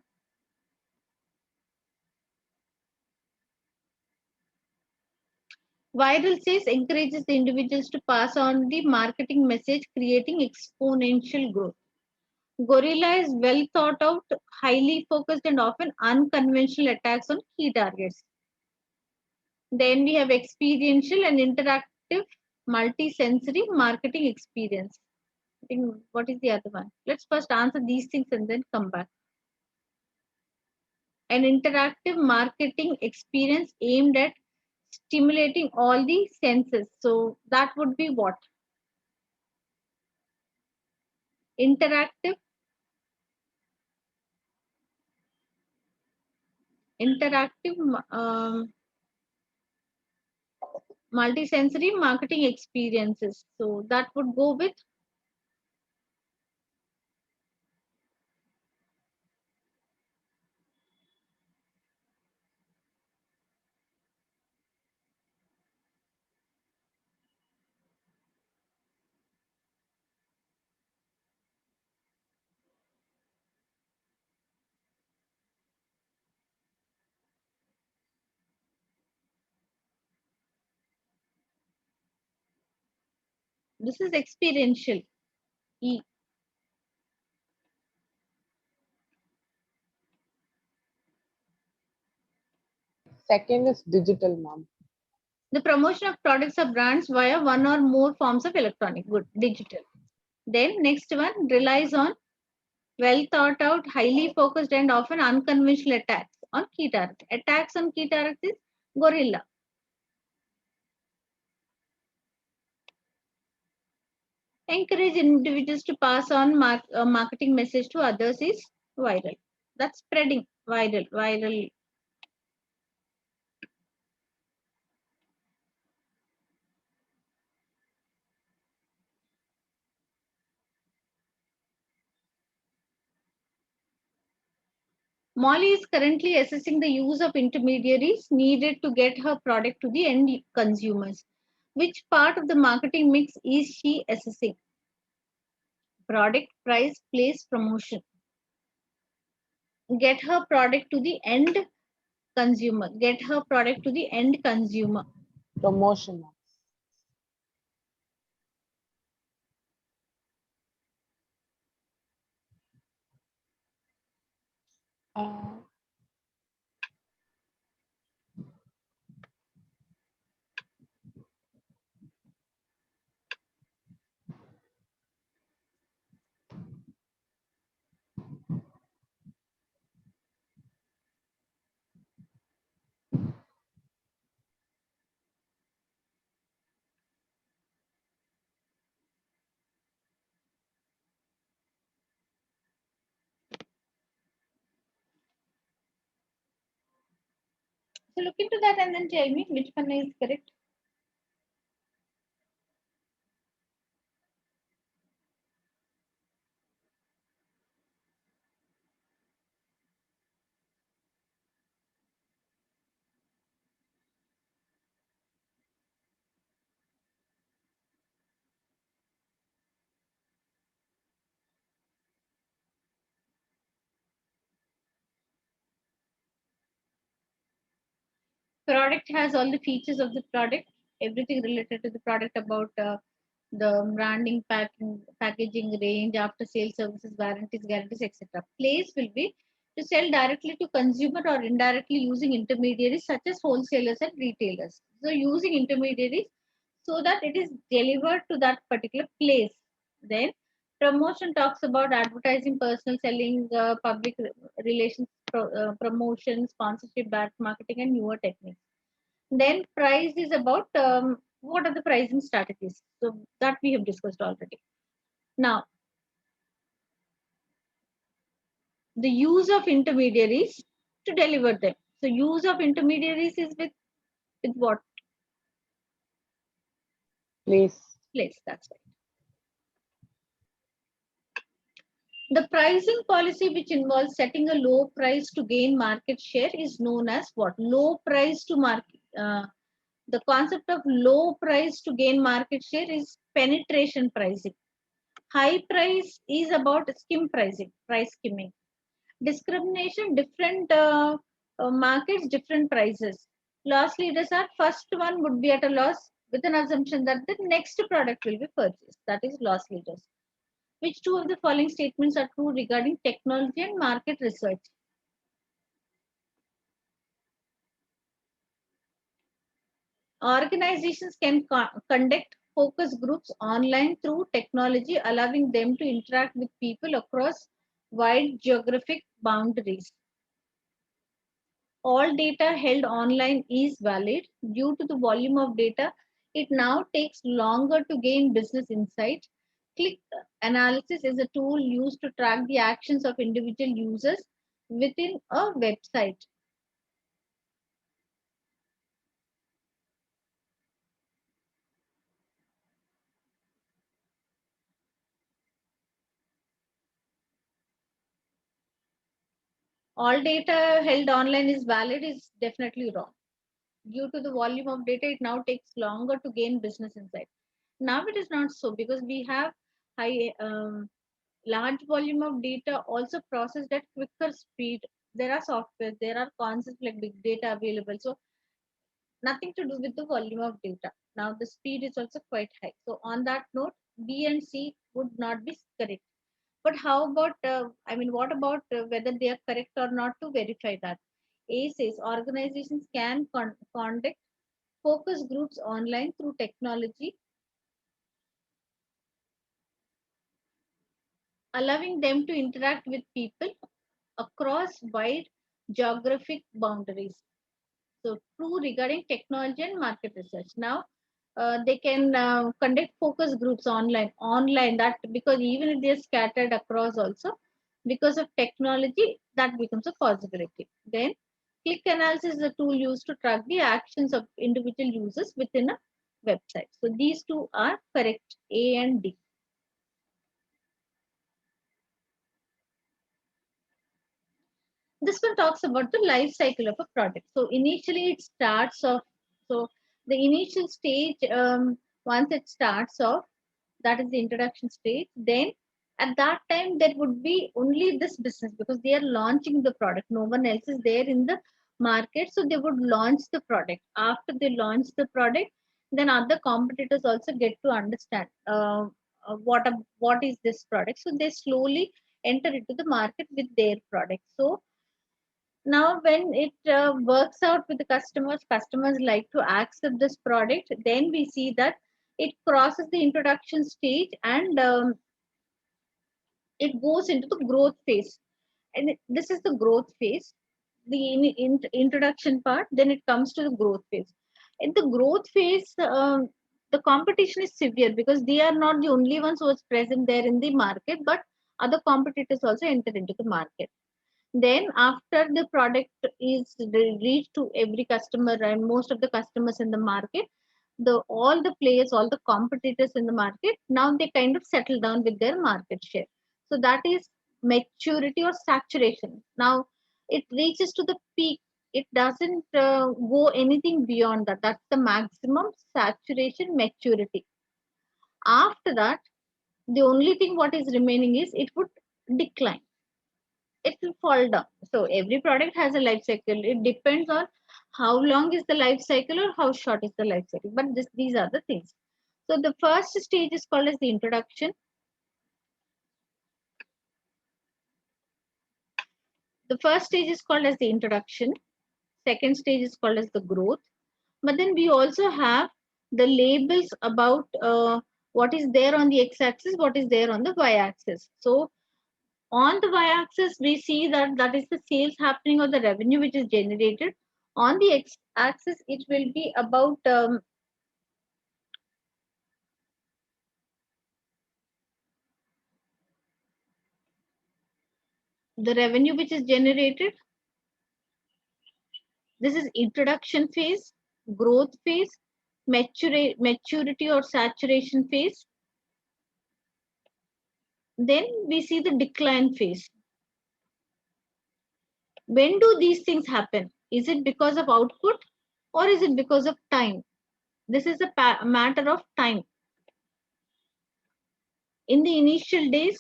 Viral says encourages the individuals to pass on the marketing message, creating exponential growth. Guerrilla is well thought out, highly focused, and often unconventional attacks on key targets. Then we have experiential and interactive multi-sensory marketing experience. I think, what is the other one? Let's first answer these things and then come back. An interactive marketing experience aimed at stimulating all the senses. So that would be what? Interactive, interactive multi-sensory marketing experiences. So that would go with this is experiential. E. Second is digital, ma'am. The promotion of products or brands via one or more forms of electronic good, digital. Then next one relies on well thought out, highly focused, and often unconventional attacks on key targets. Attacks on key targets is guerrilla. Encourage individuals to pass on marketing message to others is viral. That's spreading. Viral, viral. Molly is currently assessing the use of intermediaries needed to get her product to the end consumers. Which part of the marketing mix is she assessing? Product, price, place, promotion. Get her product to the end consumer. Get her product to the end consumer. Promotion, ma'am. Uh, So look into that and then tell me which one is correct. Product has all the features of the product, everything related to the product about the branding, packing, packaging, range, after sales services, warranties, guarantees, etc. Place will be to sell directly to consumer or indirectly using intermediaries such as wholesalers and retailers. So using intermediaries so that it is delivered to that particular place. Then promotion talks about advertising, personal selling, public relations, promotion, sponsorship, back marketing, and newer techniques. Then price is about what are the pricing strategies. So that we have discussed already. Now, the use of intermediaries to deliver them. So use of intermediaries is with what? Place. Place. That's right. The pricing policy which involves setting a low price to gain market share is known as what? Low price to market. The concept of low price to gain market share is penetration pricing. High price is about skim pricing, price skimming. Discrimination, different markets, different prices. Loss leaders are first one would be at a loss with an assumption that the next product will be purchased. That is loss leaders. Which two of the following statements are true regarding technology and market research? Organizations can conduct focus groups online through technology, allowing them to interact with people across wide geographic boundaries. All data held online is valid. Due to the volume of data, it now takes longer to gain business insight. Click analysis is a tool used to track the actions of individual users within a website. All data held online is valid is definitely wrong. Due to the volume of data, it now takes longer to gain business insight. Now it is not so because we have high large volume of data also processed at quicker speed. There are software, there are concepts like big data available. So nothing to do with the volume of data. Now the speed is also quite high. So on that note, B and C would not be correct. But how about, what about whether they are correct or not to verify that? A says organizations can conduct focus groups online through technology, allowing them to interact with people across wide geographic boundaries. So true regarding technology and market research. Now they can conduct focus groups online. Online that because even if they're scattered across also, because of technology, that becomes a possibility. Then click analysis is a tool used to track the actions of individual users within a website. So these two are correct, A and D. This one talks about the life cycle of a product. So initially it starts off, so the initial stage, once it starts off, that is the introduction stage. Then at that time, there would be only this business because they are launching the product. No one else is there in the market. So they would launch the product. After they launch the product, then other competitors also get to understand what is this product. So they slowly enter into the market with their product. So now when it works out with the customers like to accept this product, then we see that it crosses the introduction stage and it goes into the growth phase. And this is the growth phase, the introduction part, then it comes to the growth phase. In the growth phase, the competition is severe because they are not the only ones who is present there in the market, but other competitors also enter into the market. Then after the product is reached to every customer and most of the customers in the market, all the players, all the competitors in the market, now they kind of settle down with their market share. So that is maturity or saturation. Now it reaches to the peak. It doesn't go anything beyond that. That's the maximum saturation maturity. After that, the only thing what is remaining is it would decline. It will fall down. So every product has a life cycle. It depends on how long is the life cycle or how short is the life cycle. But these are the things. So the first stage is called as the introduction. The first stage is called as the introduction. Second stage is called as the growth. But then we also have the labels about what is there on the x-axis, what is there on the y-axis. So on the y-axis, we see that is the sales happening or the revenue which is generated. On the x-axis, it will be about the revenue which is generated. This is introduction phase, growth phase, maturity or saturation phase. Then we see the decline phase. When do these things happen? Is it because of output or is it because of time? This is a matter of time. In the initial days,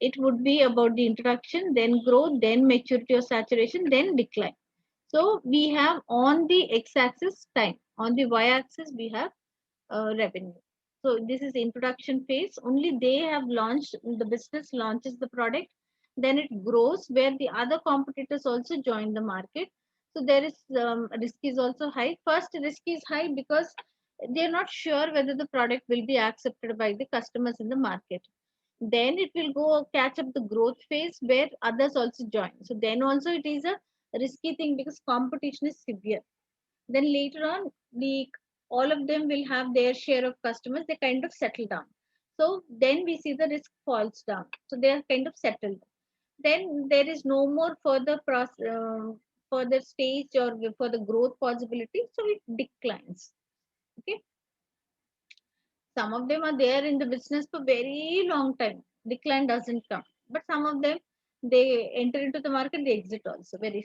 it would be about the introduction, then growth, then maturity or saturation, then decline. So we have on the x-axis time, on the y-axis we have revenue. So this is introduction phase. Only they have launched, the business launches the product, then it grows where the other competitors also join the market. So there is risk is also high. First risk is high because they're not sure whether the product will be accepted by the customers in the market. Then it will go catch up the growth phase where others also join. So then also it is a risky thing because competition is severe. Then later on, all of them will have their share of customers. They kind of settle down. So then we see the risk falls down. So they are kind of settled. Then there is no more further stage or for the growth possibility. So it declines. Okay. Some of them are there in the business for very long time. Decline doesn't come. But some of them, they enter into the market, they exit also very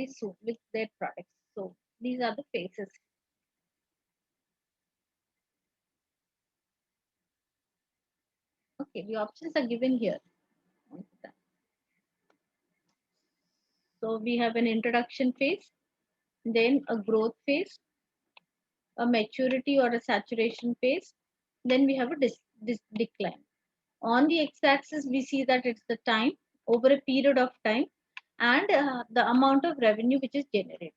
soon with their products. So these are the phases. Okay, the options are given here. So we have an introduction phase, then a growth phase, a maturity or a saturation phase, then we have a decline. On the x-axis, we see that it's the time over a period of time and the amount of revenue which is generated.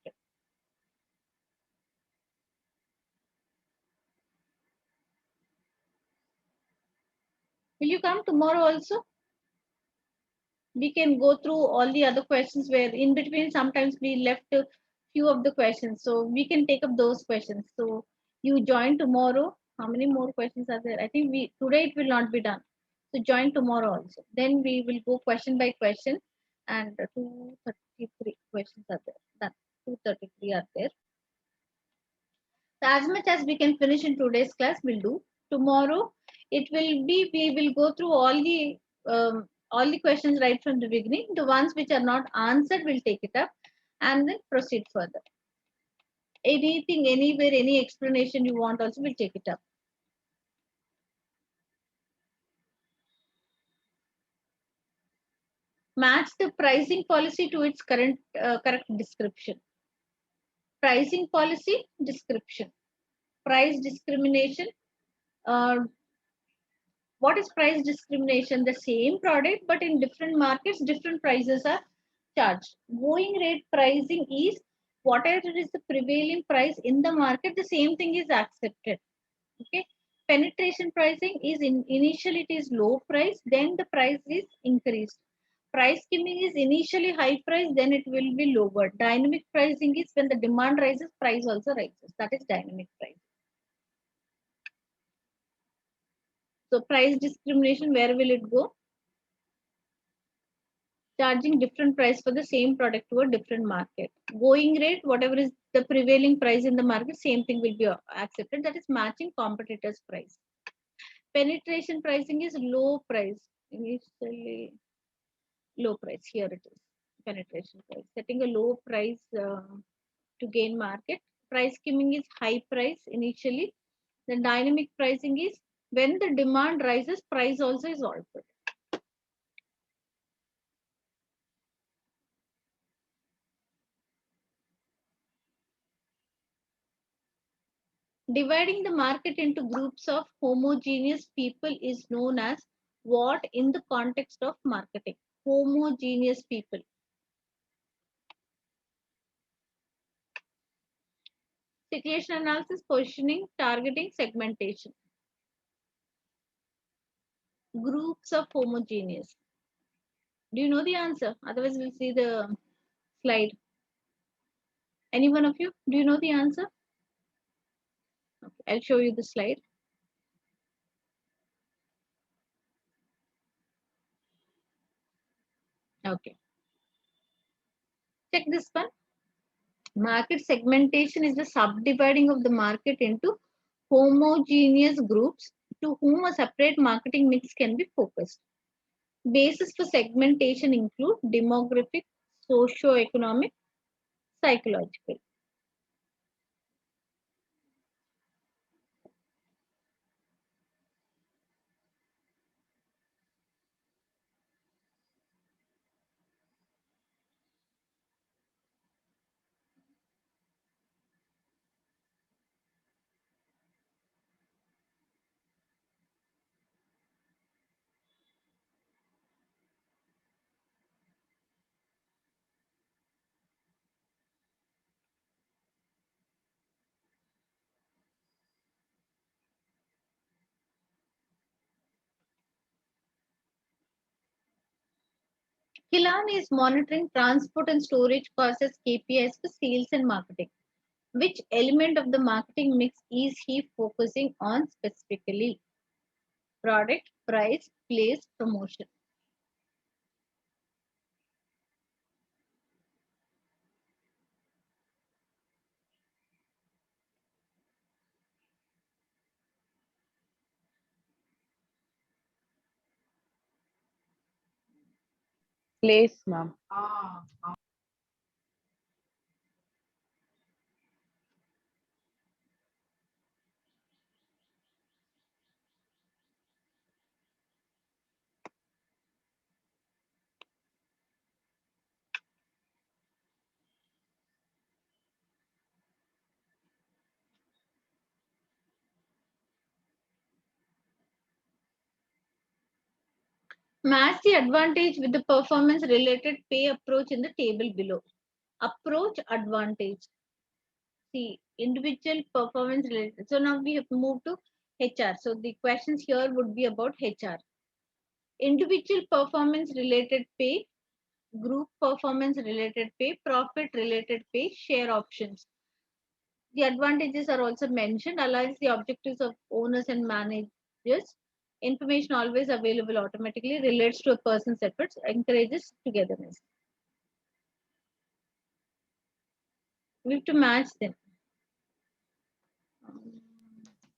Will you come tomorrow also? We can go through all the other questions where in between sometimes we left a few of the questions. So we can take up those questions. So you join tomorrow. How many more questions are there? I think today it will not be done. So join tomorrow also. Then we will go question by question and 233 questions are there. Done. 233 are there. So as much as we can finish in today's class, we'll do. Tomorrow, we will go through all the questions right from the beginning. The ones which are not answered, we'll take it up and then proceed further. Anything, anywhere, any explanation you want also, we'll take it up. Match the pricing policy to its correct description. Pricing policy description. Price discrimination. What is price discrimination? The same product, but in different markets, different prices are charged. Going rate pricing is whatever is the prevailing price in the market, the same thing is accepted. Okay. Penetration pricing is initially it is low price, then the price is increased. Price skimming is initially high price, then it will be lower. Dynamic pricing is when the demand rises, price also rises. That is dynamic pricing. So price discrimination, where will it go? charging different price for the same product to a different market. Going rate, whatever is the prevailing price in the market, same thing will be accepted. That is matching competitors' price. Penetration pricing is low price. Initially, low price. Here it is. Penetration price. Setting a low price to gain market. Price skimming is high price initially. The dynamic pricing is when the demand rises, price also is altered. Dividing the market into groups of homogeneous people is known as what in the context of marketing? Homogeneous people. Situation analysis, positioning, targeting, segmentation. Groups of homogeneous. Do you know the answer? Otherwise, we'll see the slide. Any one of you? Do you know the answer? Okay, I'll show you the slide. Okay. Check this one. Market segmentation is the subdividing of the market into homogeneous groups to whom a separate marketing mix can be focused. Basis for segmentation include demographic, socio-economic, psychological. Kilan is monitoring transport and storage costs as KPIs for sales and marketing. Which element of the marketing mix is he focusing on specifically? Product, price, place, promotion. Place, ma'am. Match the advantage with the performance related pay approach in the table below. Approach advantage. See, individual performance related. So now we have moved to HR. So the questions here would be about HR. Individual performance related pay, group performance related pay, profit related pay, share options. The advantages are also mentioned, aligns the objectives of owners and managers. Information always available automatically, relates to a person's efforts, encourages togetherness. We have to match them.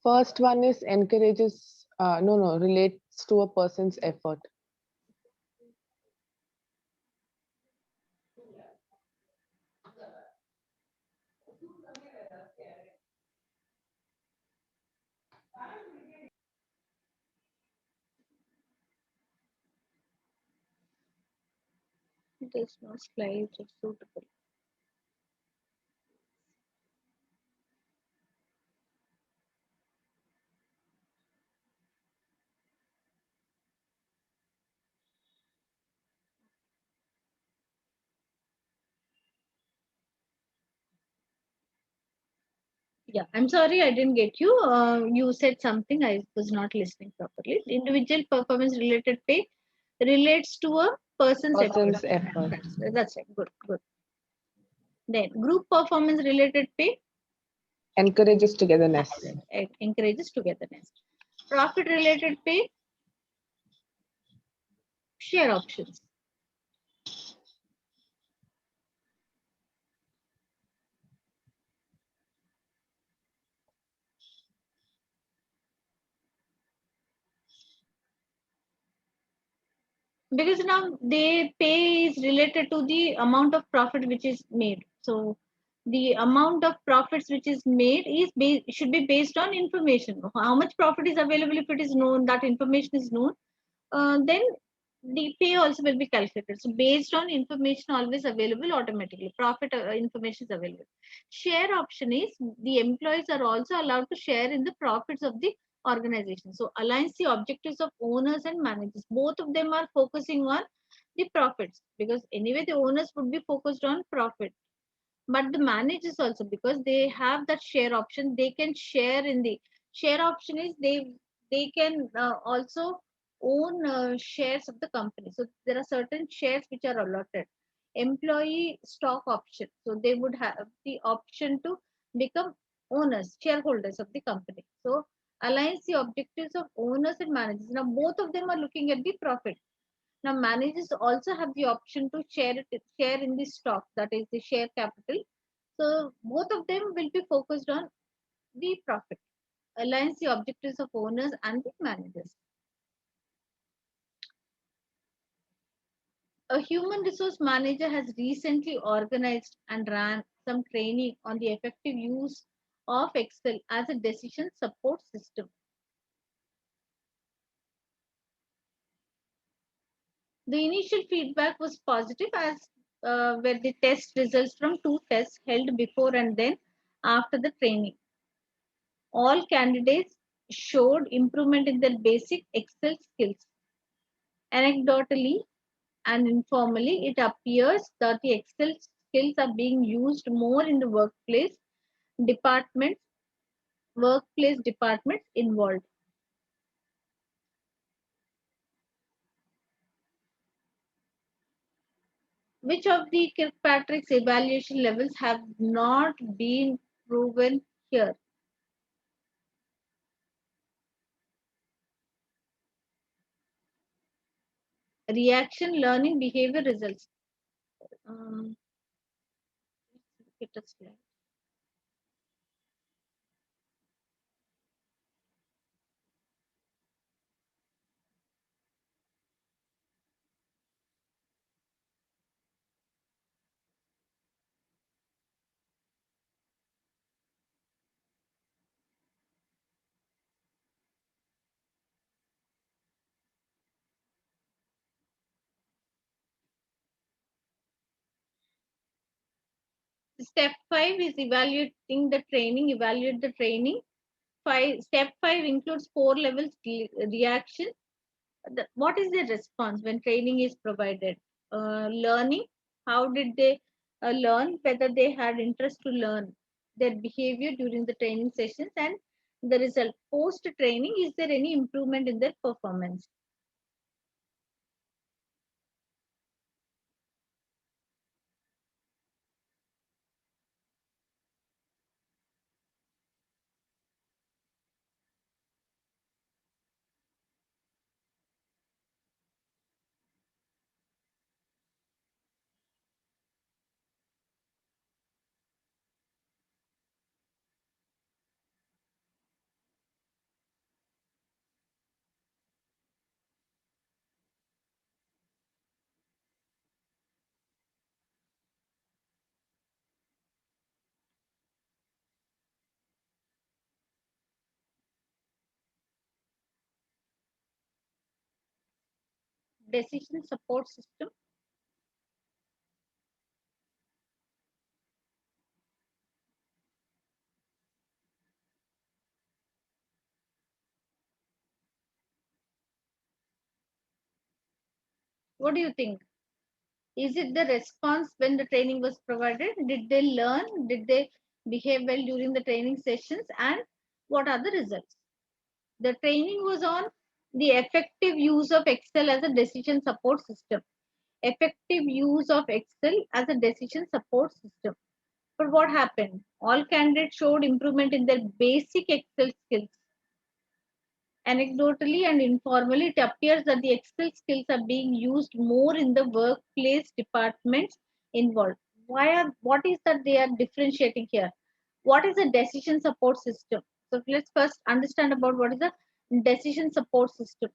First one is encourages, relates to a person's effort. There's no slides of suitable. Yeah, I'm sorry I didn't get you. You said something, I was not listening properly. Individual performance related pay relates to a person's Person's effort. effort. That's right. Good, good. Then group performance related pay Encourages togetherness. encourages togetherness. Profit related pay, share options. because now they pay is related to the amount of profit which is made. So the amount of profits which is made is should be based on information. How much profit is available, if it is known, that information is known, then the pay also will be calculated. So based on information always available automatically, profit information is available. Share option is the employees are also allowed to share in the profits of the organization. So aligns the objectives of owners and managers. Both of them are focusing on the profits, because anyway the owners would be focused on profit, but the managers also, because they have that share option, they can share in the share option is they can also own shares of the company. So there are certain shares which are allotted. Employee stock option, so they would have the option to become owners, shareholders of the company. So aligns the objectives of owners and managers. Now both of them are looking at the profit. Now managers also have the option to share in the stock, that is the share capital. So both of them will be focused on the profit, aligns the objectives of owners and the managers. A human resource manager has recently organized and ran some training on the effective use of Excel as a decision support system. The initial feedback was positive, as were the test results from 2 tests held before and then after the training. All candidates showed improvement in their basic Excel skills. Anecdotally and informally, it appears that the Excel skills are being used more in the departments, workplace departments involved. Which of the Kirkpatrick's evaluation levels have not been proven here? Reaction, learning, behavior, results. Um, get a slide. Step 5 is evaluating the training. Evaluate the training. Step 5 includes 4 levels reaction. What is the response when training is provided? Learning. How did they learn? Whether they had interest to learn. Their behavior during the training sessions, and the result. Post training, is there any improvement in their performance? Decision support system. What do you think? Is it the response when the training was provided? Did they learn? Did they behave well during the training sessions? And what are the results? The training was on the effective use of Excel as a decision support system. Effective use of Excel as a decision support system. But what happened? All candidates showed improvement in their basic Excel skills. Anecdotally and informally, it appears that the Excel skills are being used more in the workplace departments involved. What is that they are differentiating here? What is a decision support system? So let's first understand about what is a decision support system.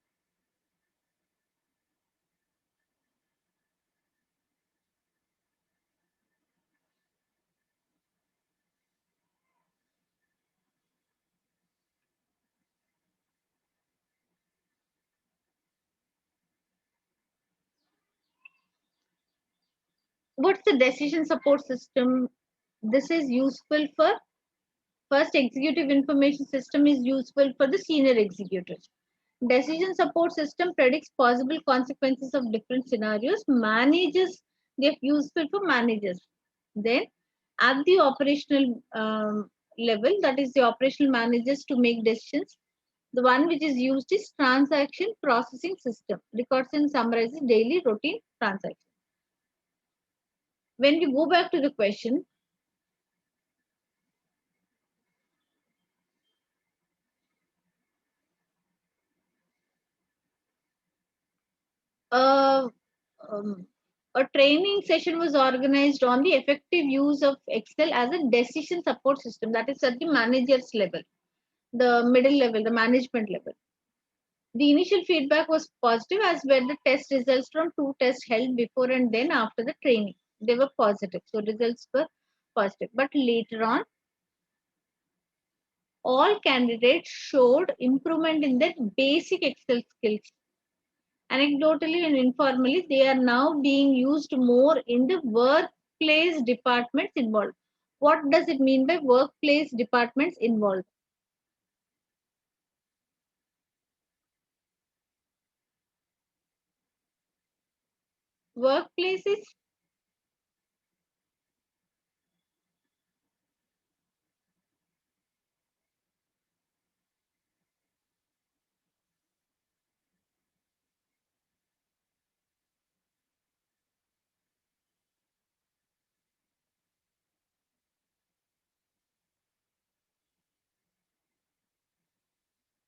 What's the decision support system? This is useful for first executive information system is useful for the senior executives. Decision support system predicts possible consequences of different scenarios. Managers, they're useful for managers. Then at the operational level, that is the operational managers to make decisions. The one which is used is transaction processing system. Records and summarizes daily routine transactions. When we go back to the question, uh, um, a training session was organized on the effective use of Excel as a decision support system. That is at the manager's level, the middle level, the management level. The initial feedback was positive, as were the test results from 2 tests held before and then after the training. They were positive, so results were positive. But later on, all candidates showed improvement in their basic Excel skills. Anecdotally and informally, they are now being used more in the workplace departments involved. What does it mean by workplace departments involved? Workplaces,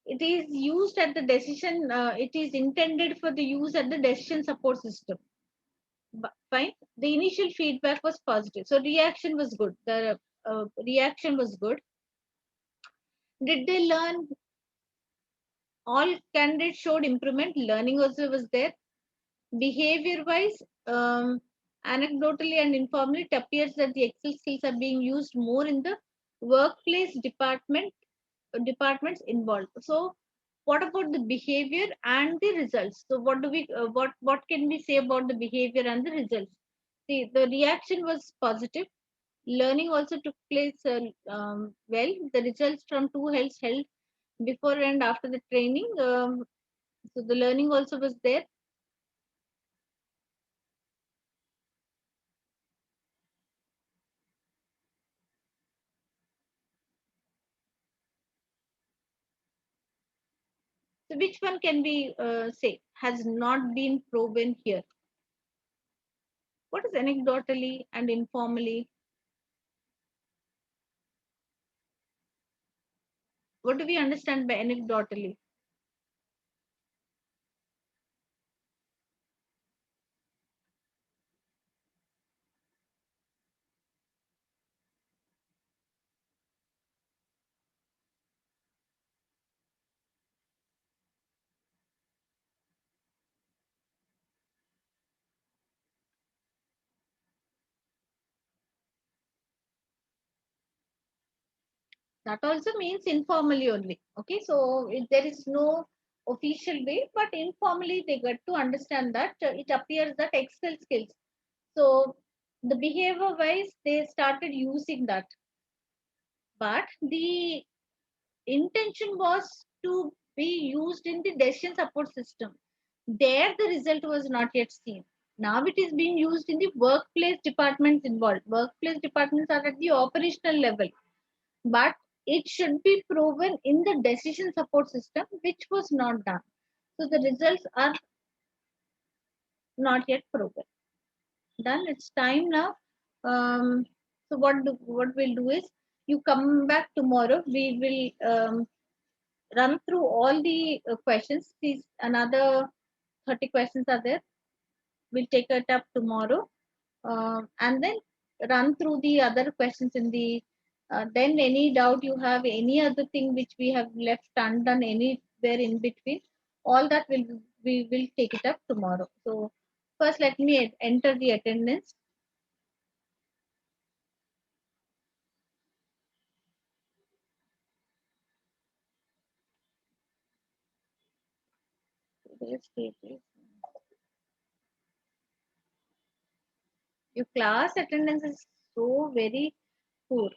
it is used at the decision, it is intended for the use at the decision support system. Fine. The initial feedback was positive. So reaction was good. The reaction was good. Did they learn? All candidates showed improvement. Learning also was there. Behavior wise, anecdotally and informally, it appears that the Excel skills are being used more in the workplace departments involved. So, what about the behavior and the results? So, what do we what can we say about the behavior and the results? See, the reaction was positive. Learning also took place well. The results from 2 health held before and after the training. So the learning also was there. So which one can we say has not been proven here? What is anecdotally and informally? What do we understand by anecdotally? That also means informally only. Okay, so there is no official way, but informally they get to understand that it appears that Excel skills. So the behavior wise, they started using that, but the intention was to be used in the decision support system. There, the result was not yet seen. Now it is being used in the workplace departments involved. Workplace departments are at the operational level, but it should be proven in the decision support system, which was not done. So the results are not yet proven. Done. It's time now. So what we'll do is you come back tomorrow. We will run through all the questions. These another 30 questions are there. We'll take it up tomorrow, and then run through the other questions in the. Then any doubt you have, any other thing which we have left undone anywhere in between, all that we will take it up tomorrow. So first, let me enter the attendance. Today's date is Your class attendance is so very poor.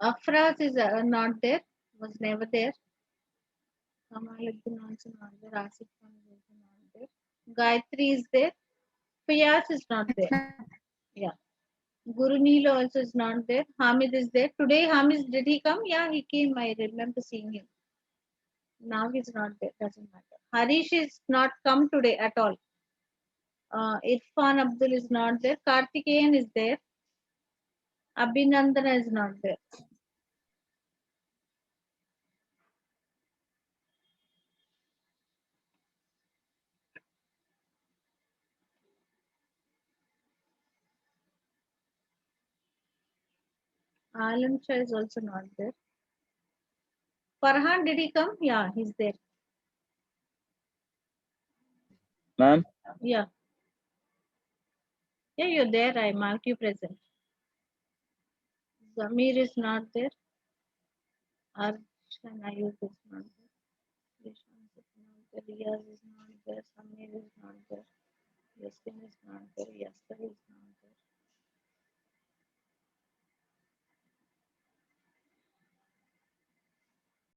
Afraz is not there, was never there. Kamaluddin also not there. Asif Khan is also not there. Gayatri is there. Fiyaz is not there. Yeah. Guru Neela also is not there. Hamid is there. Today, Hamid, did he come? Yeah, he came. I remember seeing him. Now he's not there. Doesn't matter. Harish is not come today at all. Irfan Abdul is not there. Kartikeyan is there. Abhinandana is not there. Alam Shah is also not there. Farhan, did he come? Yeah, he's there. Ma'am, Yeah. Yeah, you're there. I marked you present. Zamir is not there. Arshan Ayub is not there. Rishant is not there. Riyaz is not there. Samir is not there. Yasin is not there. Yasser is not